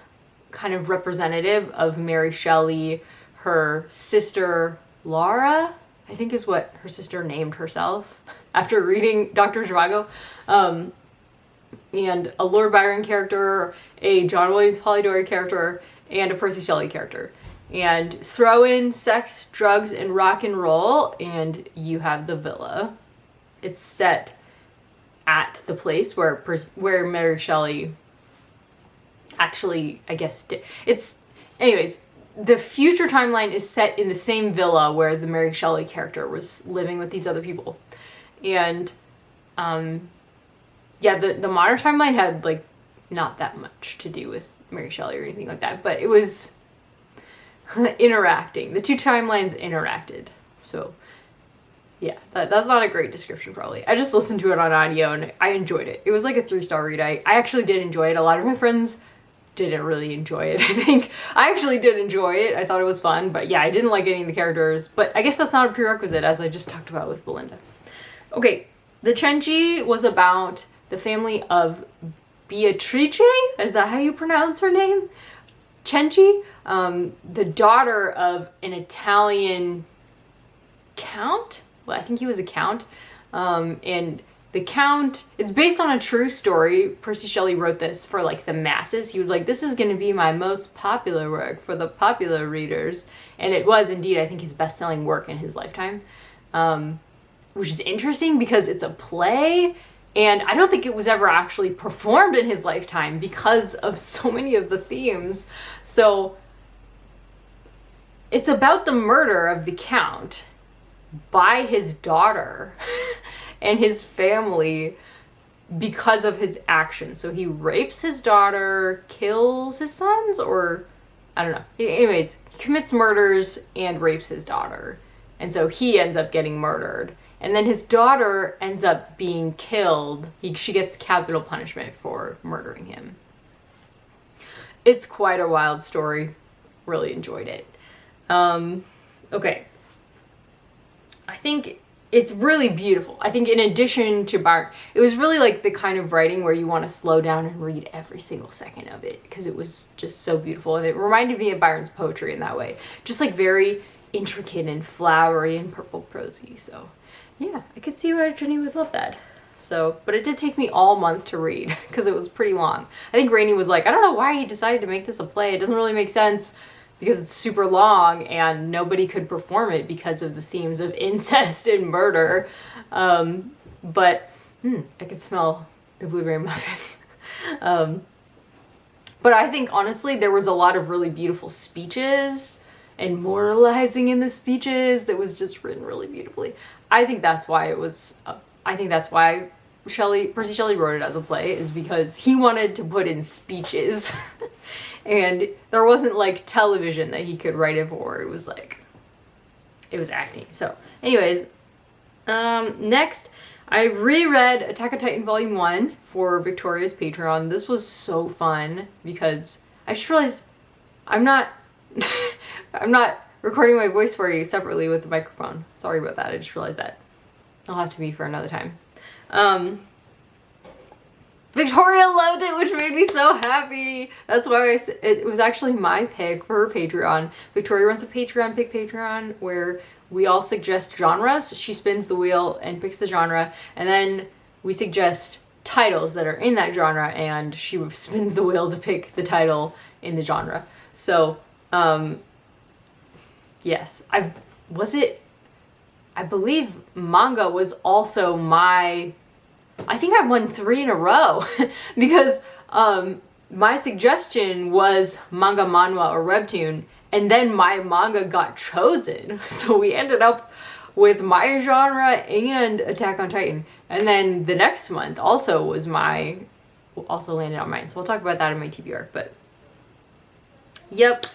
kind of representative of Mary Shelley, her sister Laura, I think is what her sister named herself after reading Dr. Zhivago. And a Lord Byron character, a John Williams Polidori character, and a Percy Shelley character. And throw in sex, drugs, and rock and roll, and you have the villa. It's set at the place where Mary Shelley actually, I guess, anyways, the future timeline is set in the same villa where the Mary Shelley character was living with these other people. And, yeah, the modern timeline had, like, not that much to do with Mary Shelley or anything like that, but it was interacting. The two timelines interacted. So, yeah, that's not a great description, probably. I just listened to it on audio, and I enjoyed it. It was like a 3-star read. I actually did enjoy it. A lot of my friends didn't really enjoy it, I think. I actually did enjoy it. I thought it was fun, but yeah, I didn't like any of the characters, but I guess that's not a prerequisite, as I just talked about with Belinda. Okay, the Cenci was about the family of Beatrice, is that how you pronounce her name? Cenci, the daughter of an Italian count? Well, I think he was a count, and the count, it's based on a true story. Percy Shelley wrote this for like the masses. He was like, this is going to be my most popular work for the popular readers. And it was indeed, I think, his best-selling work in his lifetime, which is interesting because it's a play. And I don't think it was ever actually performed in his lifetime because of so many of the themes. So it's about the murder of the count by his daughter and his family because of his actions. So he rapes his daughter, kills his sons, or I don't know. Anyways, he commits murders and rapes his daughter. And so he ends up getting murdered. And then his daughter ends up being killed. She gets capital punishment for murdering him. It's quite a wild story. Really enjoyed it. Okay. I think it's really beautiful. I think in addition to Byron, it was really like the kind of writing where you want to slow down and read every single second of it because it was just so beautiful. And it reminded me of Byron's poetry in that way. Just like very intricate and flowery and purple prosy. So yeah, I could see why Jenny would love that. So, but it did take me all month to read because it was pretty long. I think Rainey was like, I don't know why he decided to make this a play. It doesn't really make sense because it's super long and nobody could perform it because of the themes of incest and murder. But I could smell the blueberry muffins. But I think honestly there was a lot of really beautiful speeches and moralizing in the speeches that was just written really beautifully. I think that's why it was, I think that's why Percy Shelley wrote it as a play, is because he wanted to put in speeches and there wasn't like television that he could write it for. It was like, it was acting. So anyways, next I reread Attack on Titan Volume 1 for Victoria's Patreon. This was so fun because I just realized I'm not recording my voice for you separately with the microphone. Sorry about that. I just realized that. I'll have to be for another time. Victoria loved it, which made me so happy. That's why it was actually my pick for her Patreon. Victoria runs a Patreon, Pick Patreon, where we all suggest genres. She spins the wheel and picks the genre, and then we suggest titles that are in that genre, and she spins the wheel to pick the title in the genre. So, yes, I believe manga was also I think I won 3 in a row because my suggestion was manga, manhwa, or webtoon, and then my manga got chosen. So we ended up with my genre and Attack on Titan. And then the next month also landed on mine. So we'll talk about that in my TBR, but yep.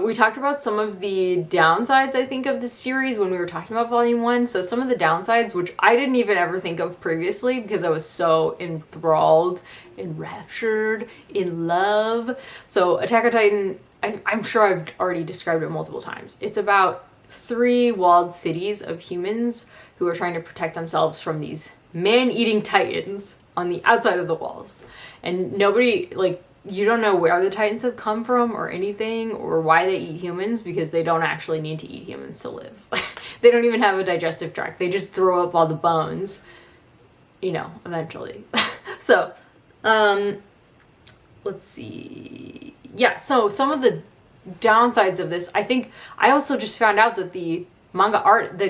We talked about some of the downsides, I think, of the series when we were talking about Volume 1. So some of the downsides, which I didn't even ever think of previously because I was so enthralled, enraptured, in love. So Attack on Titan, I'm sure I've already described it multiple times. It's about 3 walled cities of humans who are trying to protect themselves from these man-eating titans on the outside of the walls. And nobody, like, you don't know where the titans have come from or anything or why they eat humans, because they don't actually need to eat humans to live. They don't even have a digestive tract. They just throw up all the bones, you know, eventually. So, let's see. Yeah, so some of the downsides of this, I think I also just found out that the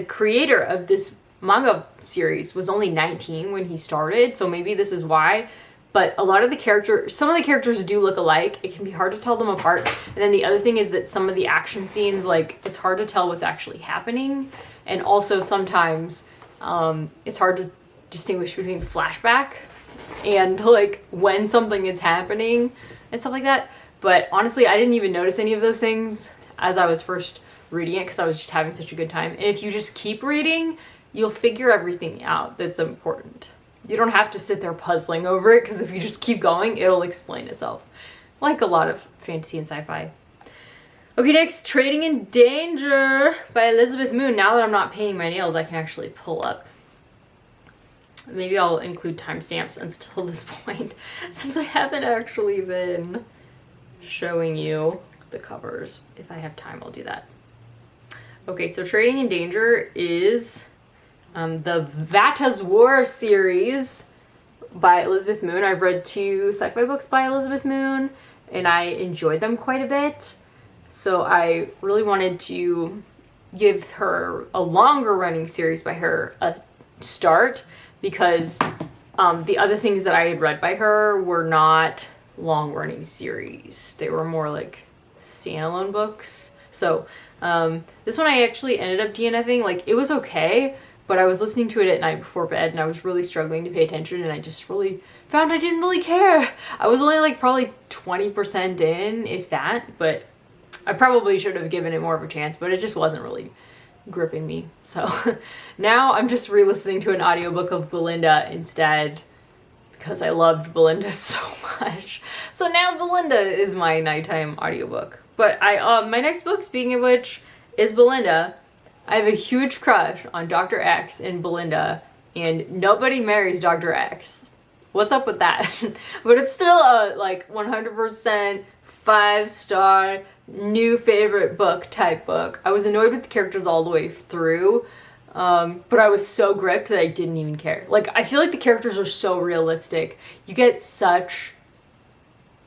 creator of this manga series was only 19 when he started. So maybe this is why. But some of the characters do look alike. It can be hard to tell them apart. And then the other thing is that some of the action scenes, like, it's hard to tell what's actually happening. And also sometimes it's hard to distinguish between flashback and, like, when something is happening and stuff like that. But honestly, I didn't even notice any of those things as I was first reading it because I was just having such a good time. And if you just keep reading, you'll figure everything out that's important. You don't have to sit there puzzling over it, because if you just keep going, it'll explain itself. Like a lot of fantasy and sci-fi. Okay, next, Trading in Danger by Elizabeth Moon. Now that I'm not painting my nails, I can actually pull up. Maybe I'll include timestamps until this point, since I haven't actually been showing you the covers. If I have time, I'll do that. Okay, so Trading in Danger is the Vata's War series by Elizabeth Moon. I've read 2 sci-fi books by Elizabeth Moon, and I enjoyed them quite a bit. So I really wanted to give her a longer running series by her a start, because the other things that I had read by her were not long running series. They were more like standalone books. So this one I actually ended up DNFing. Like, it was okay, but I was listening to it at night before bed and I was really struggling to pay attention, and I just really found I didn't really care. I was only like probably 20% in, if that, but I probably should have given it more of a chance, but it just wasn't really gripping me. So now I'm just re-listening to an audiobook of Belinda instead, because I loved Belinda so much. So now Belinda is my nighttime audiobook. But my next book, speaking of which, is Belinda. I have a huge crush on Dr. X and Belinda, and nobody marries Dr. X. What's up with that? But it's still a like 100% 5-star new favorite book type book. I was annoyed with the characters all the way through, but I was so gripped that I didn't even care. Like, I feel like the characters are so realistic. You get such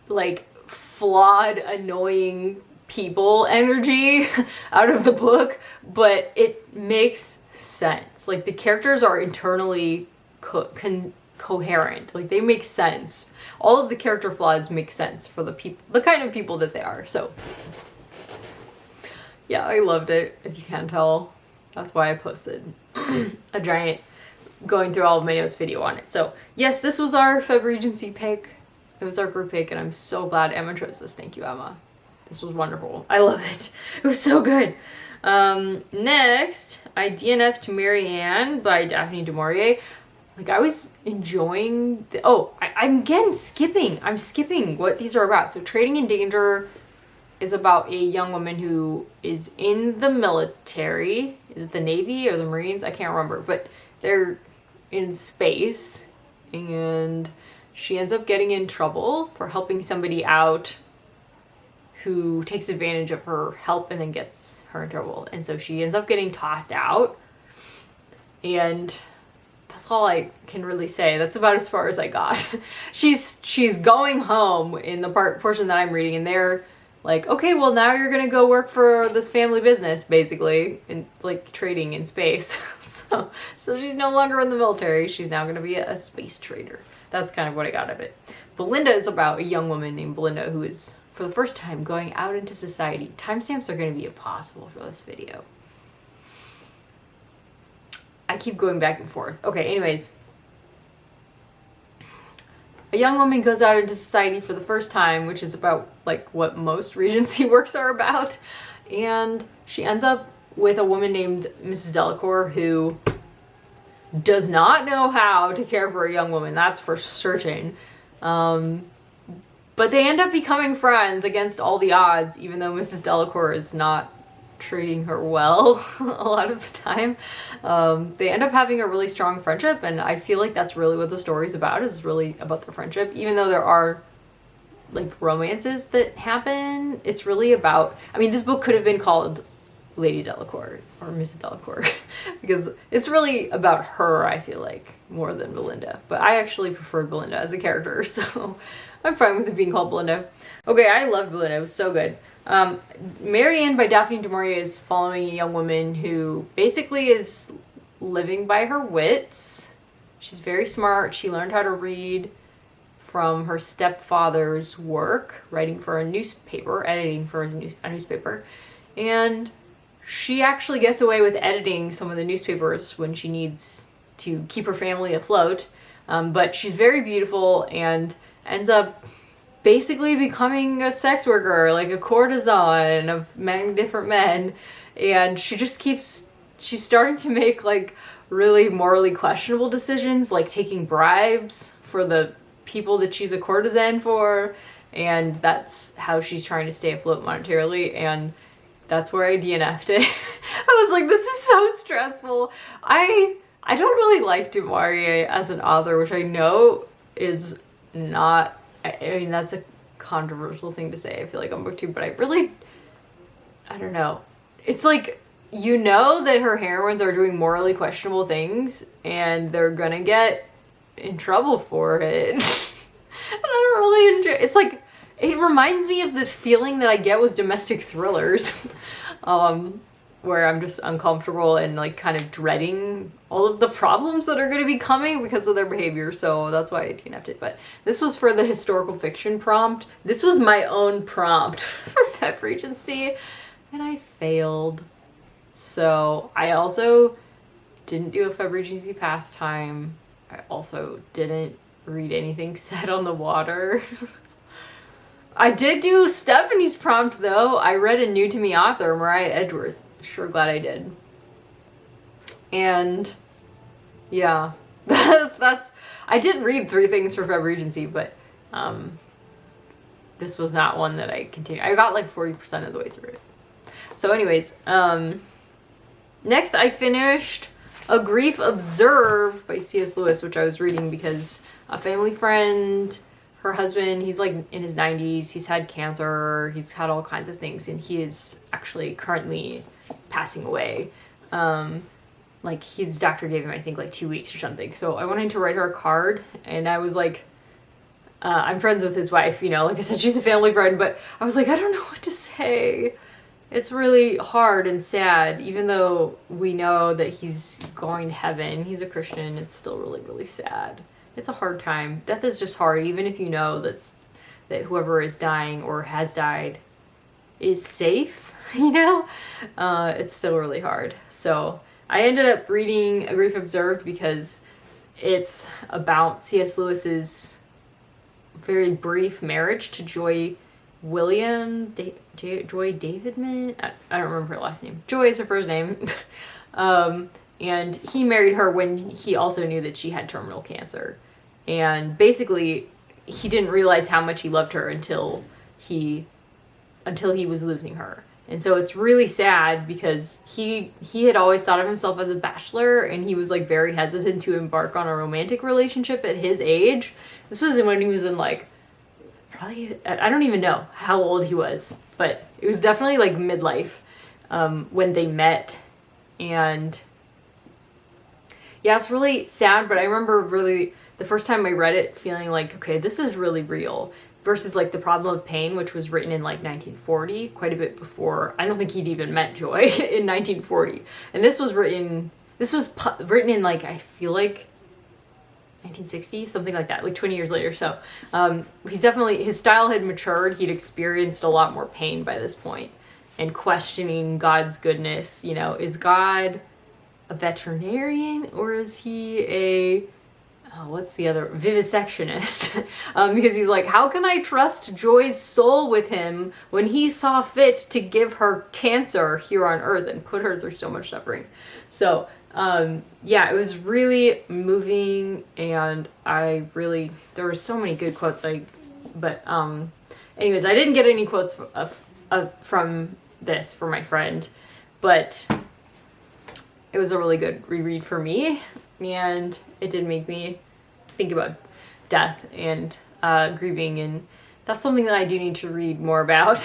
like flawed, annoying people energy out of the book, but it makes sense. Like, the characters are internally coherent. Like, they make sense. All of the character flaws make sense for the kind of people that they are. So Yeah, I loved it, if you can't tell. That's why I posted a giant going through all of my notes video on it. So yes, this was our FebRegency pick. It was our group pick, and I'm so glad Emma chose this. Thank you, Emma. This was wonderful. I love it. It was so good. Next, I DNF'd Marianne by Daphne du Maurier. Like, I was enjoying I'm skipping what these are about. So Trading in Danger is about a young woman who is in the military. Is it the Navy or the Marines? I can't remember, but they're in space, and she ends up getting in trouble for helping somebody out who takes advantage of her help and then gets her in trouble. And so she ends up getting tossed out. And that's all I can really say. That's about as far as I got. She's going home in the portion that I'm reading, and they're like, okay, well, now you're gonna go work for this family business, basically, and like trading in space. so she's no longer in the military. She's now gonna be a space trader. That's kind of what I got of it. Belinda is about a young woman named Belinda who is, for the first time, going out into society. Timestamps are going to be impossible for this video. I keep going back and forth. Okay, anyways. A young woman goes out into society for the first time, which is about like what most Regency works are about. And she ends up with a woman named Mrs. Delacour who does not know how to care for a young woman. That's for certain. But they end up becoming friends against all the odds, even though Mrs. Delacour is not treating her well a lot of the time. They end up having a really strong friendship, and I feel like that's really what the story's about, is really about their friendship. Even though there are like romances that happen, it's really about, I mean, this book could have been called Lady Delacour or Mrs. Delacour because it's really about her, I feel like, more than Belinda. But I actually preferred Belinda as a character, so I'm fine with it being called Belinda. Okay, I loved Belinda. It was so good. Marianne by Daphne du Maurier is following a young woman who basically is living by her wits. She's very smart. She learned how to read from her stepfather's work, writing for a newspaper, editing for a newspaper. And she actually gets away with editing some of the newspapers when she needs to keep her family afloat. But she's very beautiful and ends up basically becoming a sex worker, like a courtesan of many different men. And she's starting to make like really morally questionable decisions, like taking bribes for the people that she's a courtesan for. And that's how she's trying to stay afloat monetarily. And that's where I DNF'd it. I was like, this is so stressful. I don't really like du Maurier as an author, which I know is not, I mean, that's a controversial thing to say, I feel like, on booktube, but I don't know. It's like, you know that her heroines are doing morally questionable things, and they're gonna get in trouble for it. And I don't really enjoy it. It's like, it reminds me of this feeling that I get with domestic thrillers, where I'm just uncomfortable and like kind of dreading all of the problems that are going to be coming because of their behavior. So that's why I DNF'd it. But this was for the historical fiction prompt. This was my own prompt for FebRegency, and I failed. So I also didn't do a FebRegency pastime. I also didn't read anything set on the water. I did do Stephanie's prompt though. I read a new to me author, Maurier Edgeworth. Sure glad I did. And yeah, I did read 3 things for FebRegency, but this was not one that I continued. I got like 40% of the way through it. So anyways, next I finished A Grief Observed by C.S. Lewis, which I was reading because a family friend, her husband, he's like in his 90s, he's had cancer, he's had all kinds of things, and he is actually currently passing away. Like his doctor gave him, I think, like 2 weeks or something. So I wanted to write her a card, and I was like, I'm friends with his wife, you know, like I said, she's a family friend, but I was like, I don't know what to say. It's really hard and sad, even though we know that he's going to heaven, he's a Christian, it's still really, really sad. It's a hard time. Death is just hard, even if you know that whoever is dying or has died is safe, you know, it's still really hard. So I ended up reading A Grief Observed because it's about C.S. Lewis's very brief marriage to Joy Davidman. I don't remember her last name. Joy is her first name. And he married her when he also knew that she had terminal cancer. And basically, he didn't realize how much he loved her until he was losing her. And so it's really sad because he had always thought of himself as a bachelor, and he was like very hesitant to embark on a romantic relationship at his age. This was when he was in like, probably, I don't even know how old he was, but it was definitely like midlife when they met. And yeah, it's really sad, but I remember really the first time I read it feeling like, okay, this is really real. Versus like The Problem of Pain, which was written in like 1940, quite a bit before. I don't think he'd even met Joy in 1940. And this was written in like, I feel like 1960, something like that, like 20 years later. So his style had matured. He'd experienced a lot more pain by this point and questioning God's goodness. You know, is God a veterinarian or is he a what's the other, vivisectionist? Because he's like, how can I trust Joy's soul with him when he saw fit to give her cancer here on earth and put her through so much suffering? So yeah, it was really moving, and there were so many good quotes. Anyways, I didn't get any quotes from this for my friend, but it was a really good reread for me, and it did make me think about death and grieving, and that's something that I do need to read more about.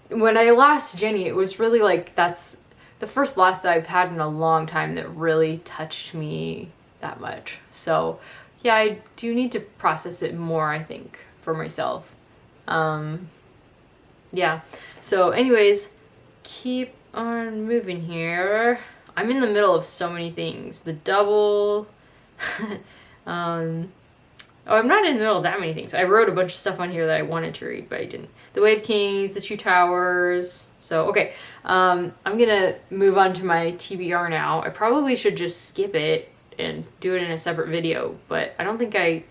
When I lost Jenny, it was really like, that's the first loss that I've had in a long time that really touched me that much. So yeah, I do need to process it more, I think, for myself. Yeah, so anyways, keep on moving here. I'm in the middle of so many things. The double. I'm not in the middle of that many things. I wrote a bunch of stuff on here that I wanted to read, but I didn't. The Wave Kings, The Two Towers. So, okay. I'm gonna move on to my TBR now. I probably should just skip it and do it in a separate video, but I don't think I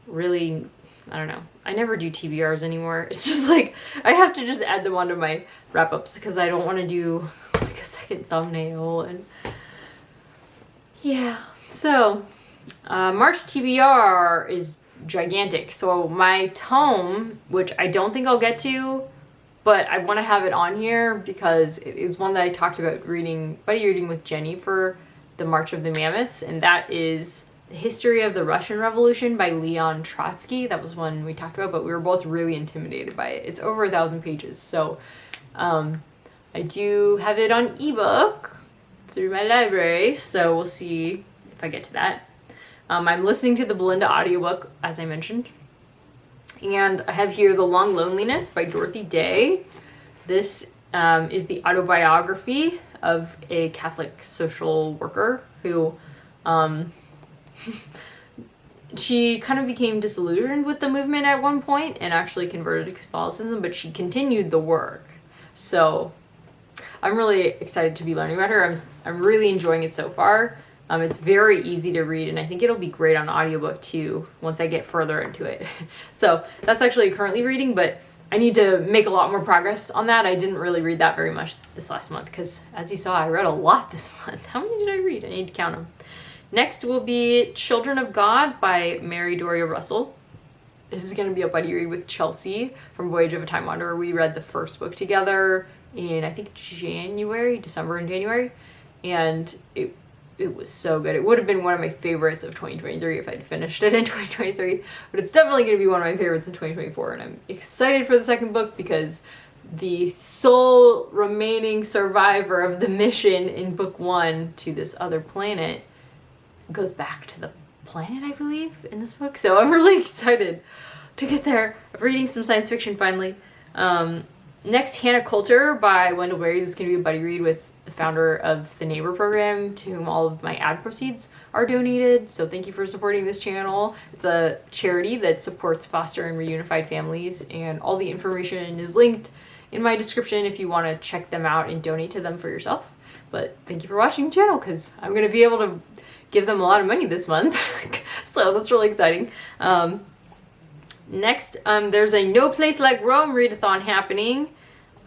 don't know. I never do TBRs anymore. It's just like, I have to just add them onto my wrap-ups because I don't want to do like a second thumbnail, and yeah. So, March TBR is gigantic. So my tome, which I don't think I'll get to, but I want to have it on here because it is one that I talked about buddy reading with Jenny for the March of the Mammoths, and that is The History of the Russian Revolution by Leon Trotsky. That was one we talked about, but we were both really intimidated by it. It's over 1,000 pages, so I do have it on ebook through my library, so we'll see if I get to that. I'm listening to the Belinda audiobook, as I mentioned. And I have here The Long Loneliness by Dorothy Day. This is the autobiography of a Catholic social worker who she kind of became disillusioned with the movement at one point and actually converted to Catholicism, but she continued the work. So I'm really excited to be learning about her. I'm really enjoying it so far. It's very easy to read, and I think it'll be great on audiobook too once I get further into it. So that's actually currently reading, but I need to make a lot more progress on that. I didn't really read that very much this last month because, as you saw, I read a lot this month. How many did I read? I need to count them. Next will be Children of God by Mary Doria Russell. This is going to be a buddy read with Chelsea from Voyage of a Time Wanderer. We read the first book together in, I think, December and January, and it was so good. It would have been one of my favorites of 2023 if I'd finished it in 2023, but it's definitely going to be one of my favorites in 2024, and I'm excited for the second book because the sole remaining survivor of the mission in book 1 to this other planet goes back to the planet, I believe, in this book, so I'm really excited to get there. I'm reading some science fiction finally. Next, Hannah Coulter by Wendell Berry. This is going to be a buddy read with the founder of the Neighbor program, to whom all of my ad proceeds are donated. So thank you for supporting this channel. It's a charity that supports foster and reunified families, and all the information is linked in my description if you want to check them out and donate to them for yourself. But thank you for watching the channel, because I'm going to be able to give them a lot of money this month. So that's really exciting. Next, there's a No Place Like Rome readathon happening.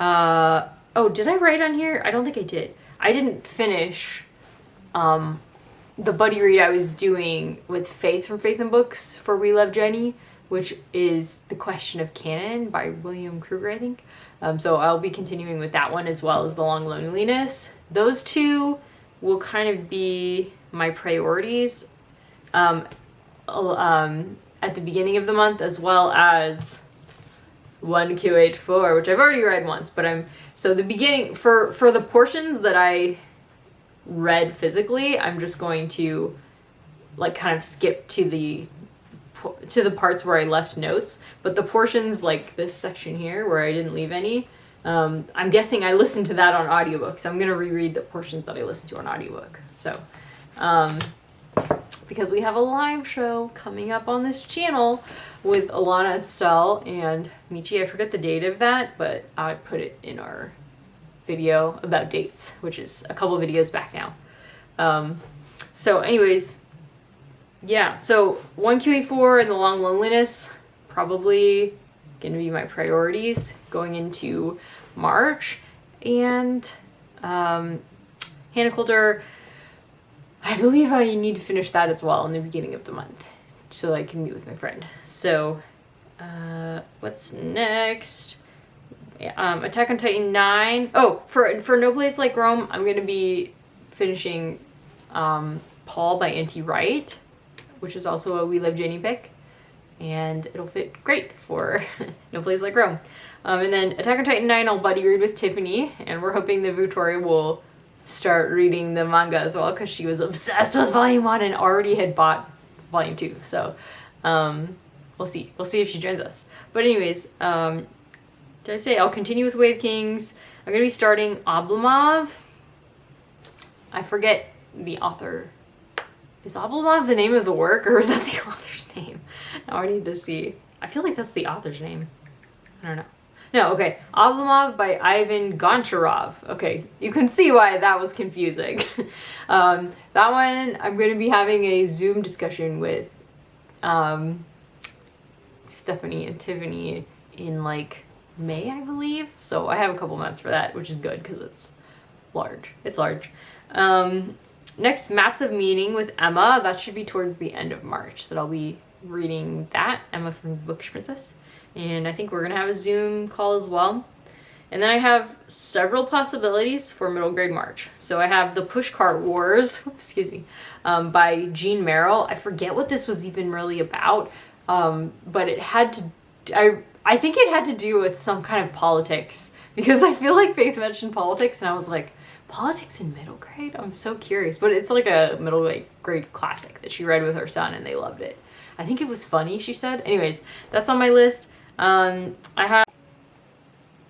Oh, did I write on here? I don't think I did. I didn't finish the buddy read I was doing with Faith from Faith and Books for We Love Jenny, which is The Question of Canon by William Kruger, I think. So I'll be continuing with that one as well as The Long Loneliness. Those two will kind of be my priorities at the beginning of the month, as well as 1Q84, which I've already read once, but so the beginning, for the portions that I read physically, I'm just going to like kind of skip to the parts where I left notes, but the portions like this section here where I didn't leave any, I'm guessing I listened to that on audiobook, so I'm going to reread the portions that I listened to on audiobook. So, because we have a live show coming up on this channel with Alana Estelle and Michi. I forget the date of that, but I put it in our video about dates, which is a couple videos back now. So anyways, yeah, so 1Q84 and The Long Loneliness, probably going to be my priorities going into March. And Hannah Coulter, I believe I need to finish that as well in the beginning of the month so I can meet with my friend. So what's next? Attack on Titan 9. Oh, for No Place Like Rome, I'm going to be finishing Paul by N.T. Wright, which is also a We Love Jenny pick, and it'll fit great for No Place Like Rome. And then Attack on Titan 9 I'll buddy read with Tiffany, and we're hoping that Victoria will start reading the manga as well, because she was obsessed with volume 1 and already had bought volume 2. So we'll see if she joins us. But anyways, did I say I'll continue with Wave Kings? I'm gonna be starting Oblomov. I forget the author. Is Oblomov the name of the work, or is that the author's name? Now I need to see. I feel like that's the author's name. I don't know. No, okay. Oblomov by Ivan Goncharov. Okay, you can see why that was confusing. That one, I'm going to be having a Zoom discussion with Stephanie and Tiffany in like May, I believe. So I have a couple months for that, which is good because it's large. It's large. Next, Maps of Meaning with Emma. That should be towards the end of March that I'll be reading that. Emma from Bookish Princess. And I think we're going to have a Zoom call as well. And then I have several possibilities for middle grade March. So I have The Pushcart Wars, excuse me, by Jean Merrill. I forget what this was even really about, but it had to, I think it had to do with some kind of politics, because I feel like Faith mentioned politics and I was like, politics in middle grade? I'm so curious. But it's like a middle grade classic that she read with her son and they loved it. I think it was funny, she said. Anyways, that's on my list. I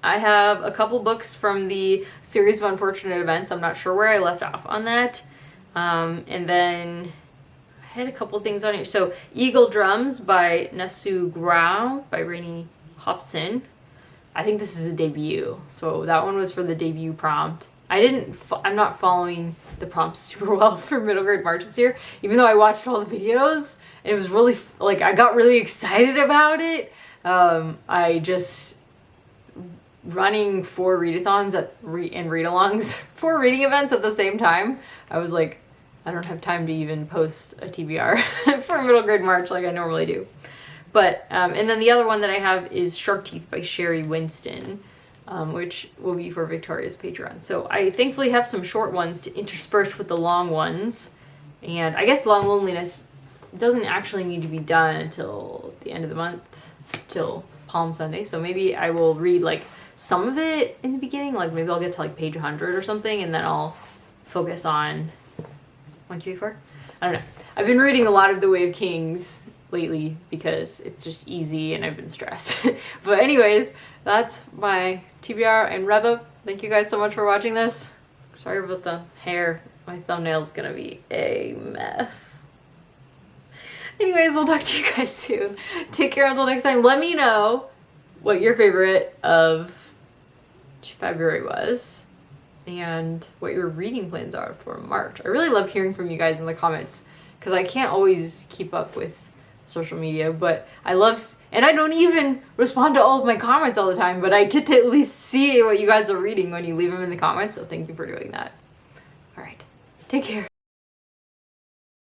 have a couple books from the series of Unfortunate Events. I'm not sure where I left off on that. And then I had a couple things on here. So Eagle Drums by Nasu Grau by Rainey Hobson. I think this is a debut. So that one was for the debut prompt. I'm not following the prompts super well for middle grade March this year, even though I watched all the videos and it was really, like, I got really excited about it. I just, running 4 readathons and read-alongs, 4 reading events at the same time, I was like, I don't have time to even post a TBR for middle grade March like I normally do. But, and then the other one that I have is Shark Teeth by Sherry Winston, which will be for Victoria's Patreon. So I thankfully have some short ones to intersperse with the long ones. And I guess Long Loneliness doesn't actually need to be done until the end of the month, till Palm Sunday. So maybe I will read like some of it in the beginning, like maybe I'll get to like page 100 or something, and then I'll focus on 1Q4. I don't know. I've been reading a lot of The Way of Kings lately because it's just easy and I've been stressed. But anyways, that's my TBR and rev up. Thank you guys so much for watching this. Sorry about the hair. My thumbnail's gonna be a mess. Anyways, I'll talk to you guys soon. Take care until next time. Let me know what your favorite of February was and what your reading plans are for March. I really love hearing from you guys in the comments because I can't always keep up with social media, but I love, and I don't even respond to all of my comments all the time, but I get to at least see what you guys are reading when you leave them in the comments, so thank you for doing that. All right, take care.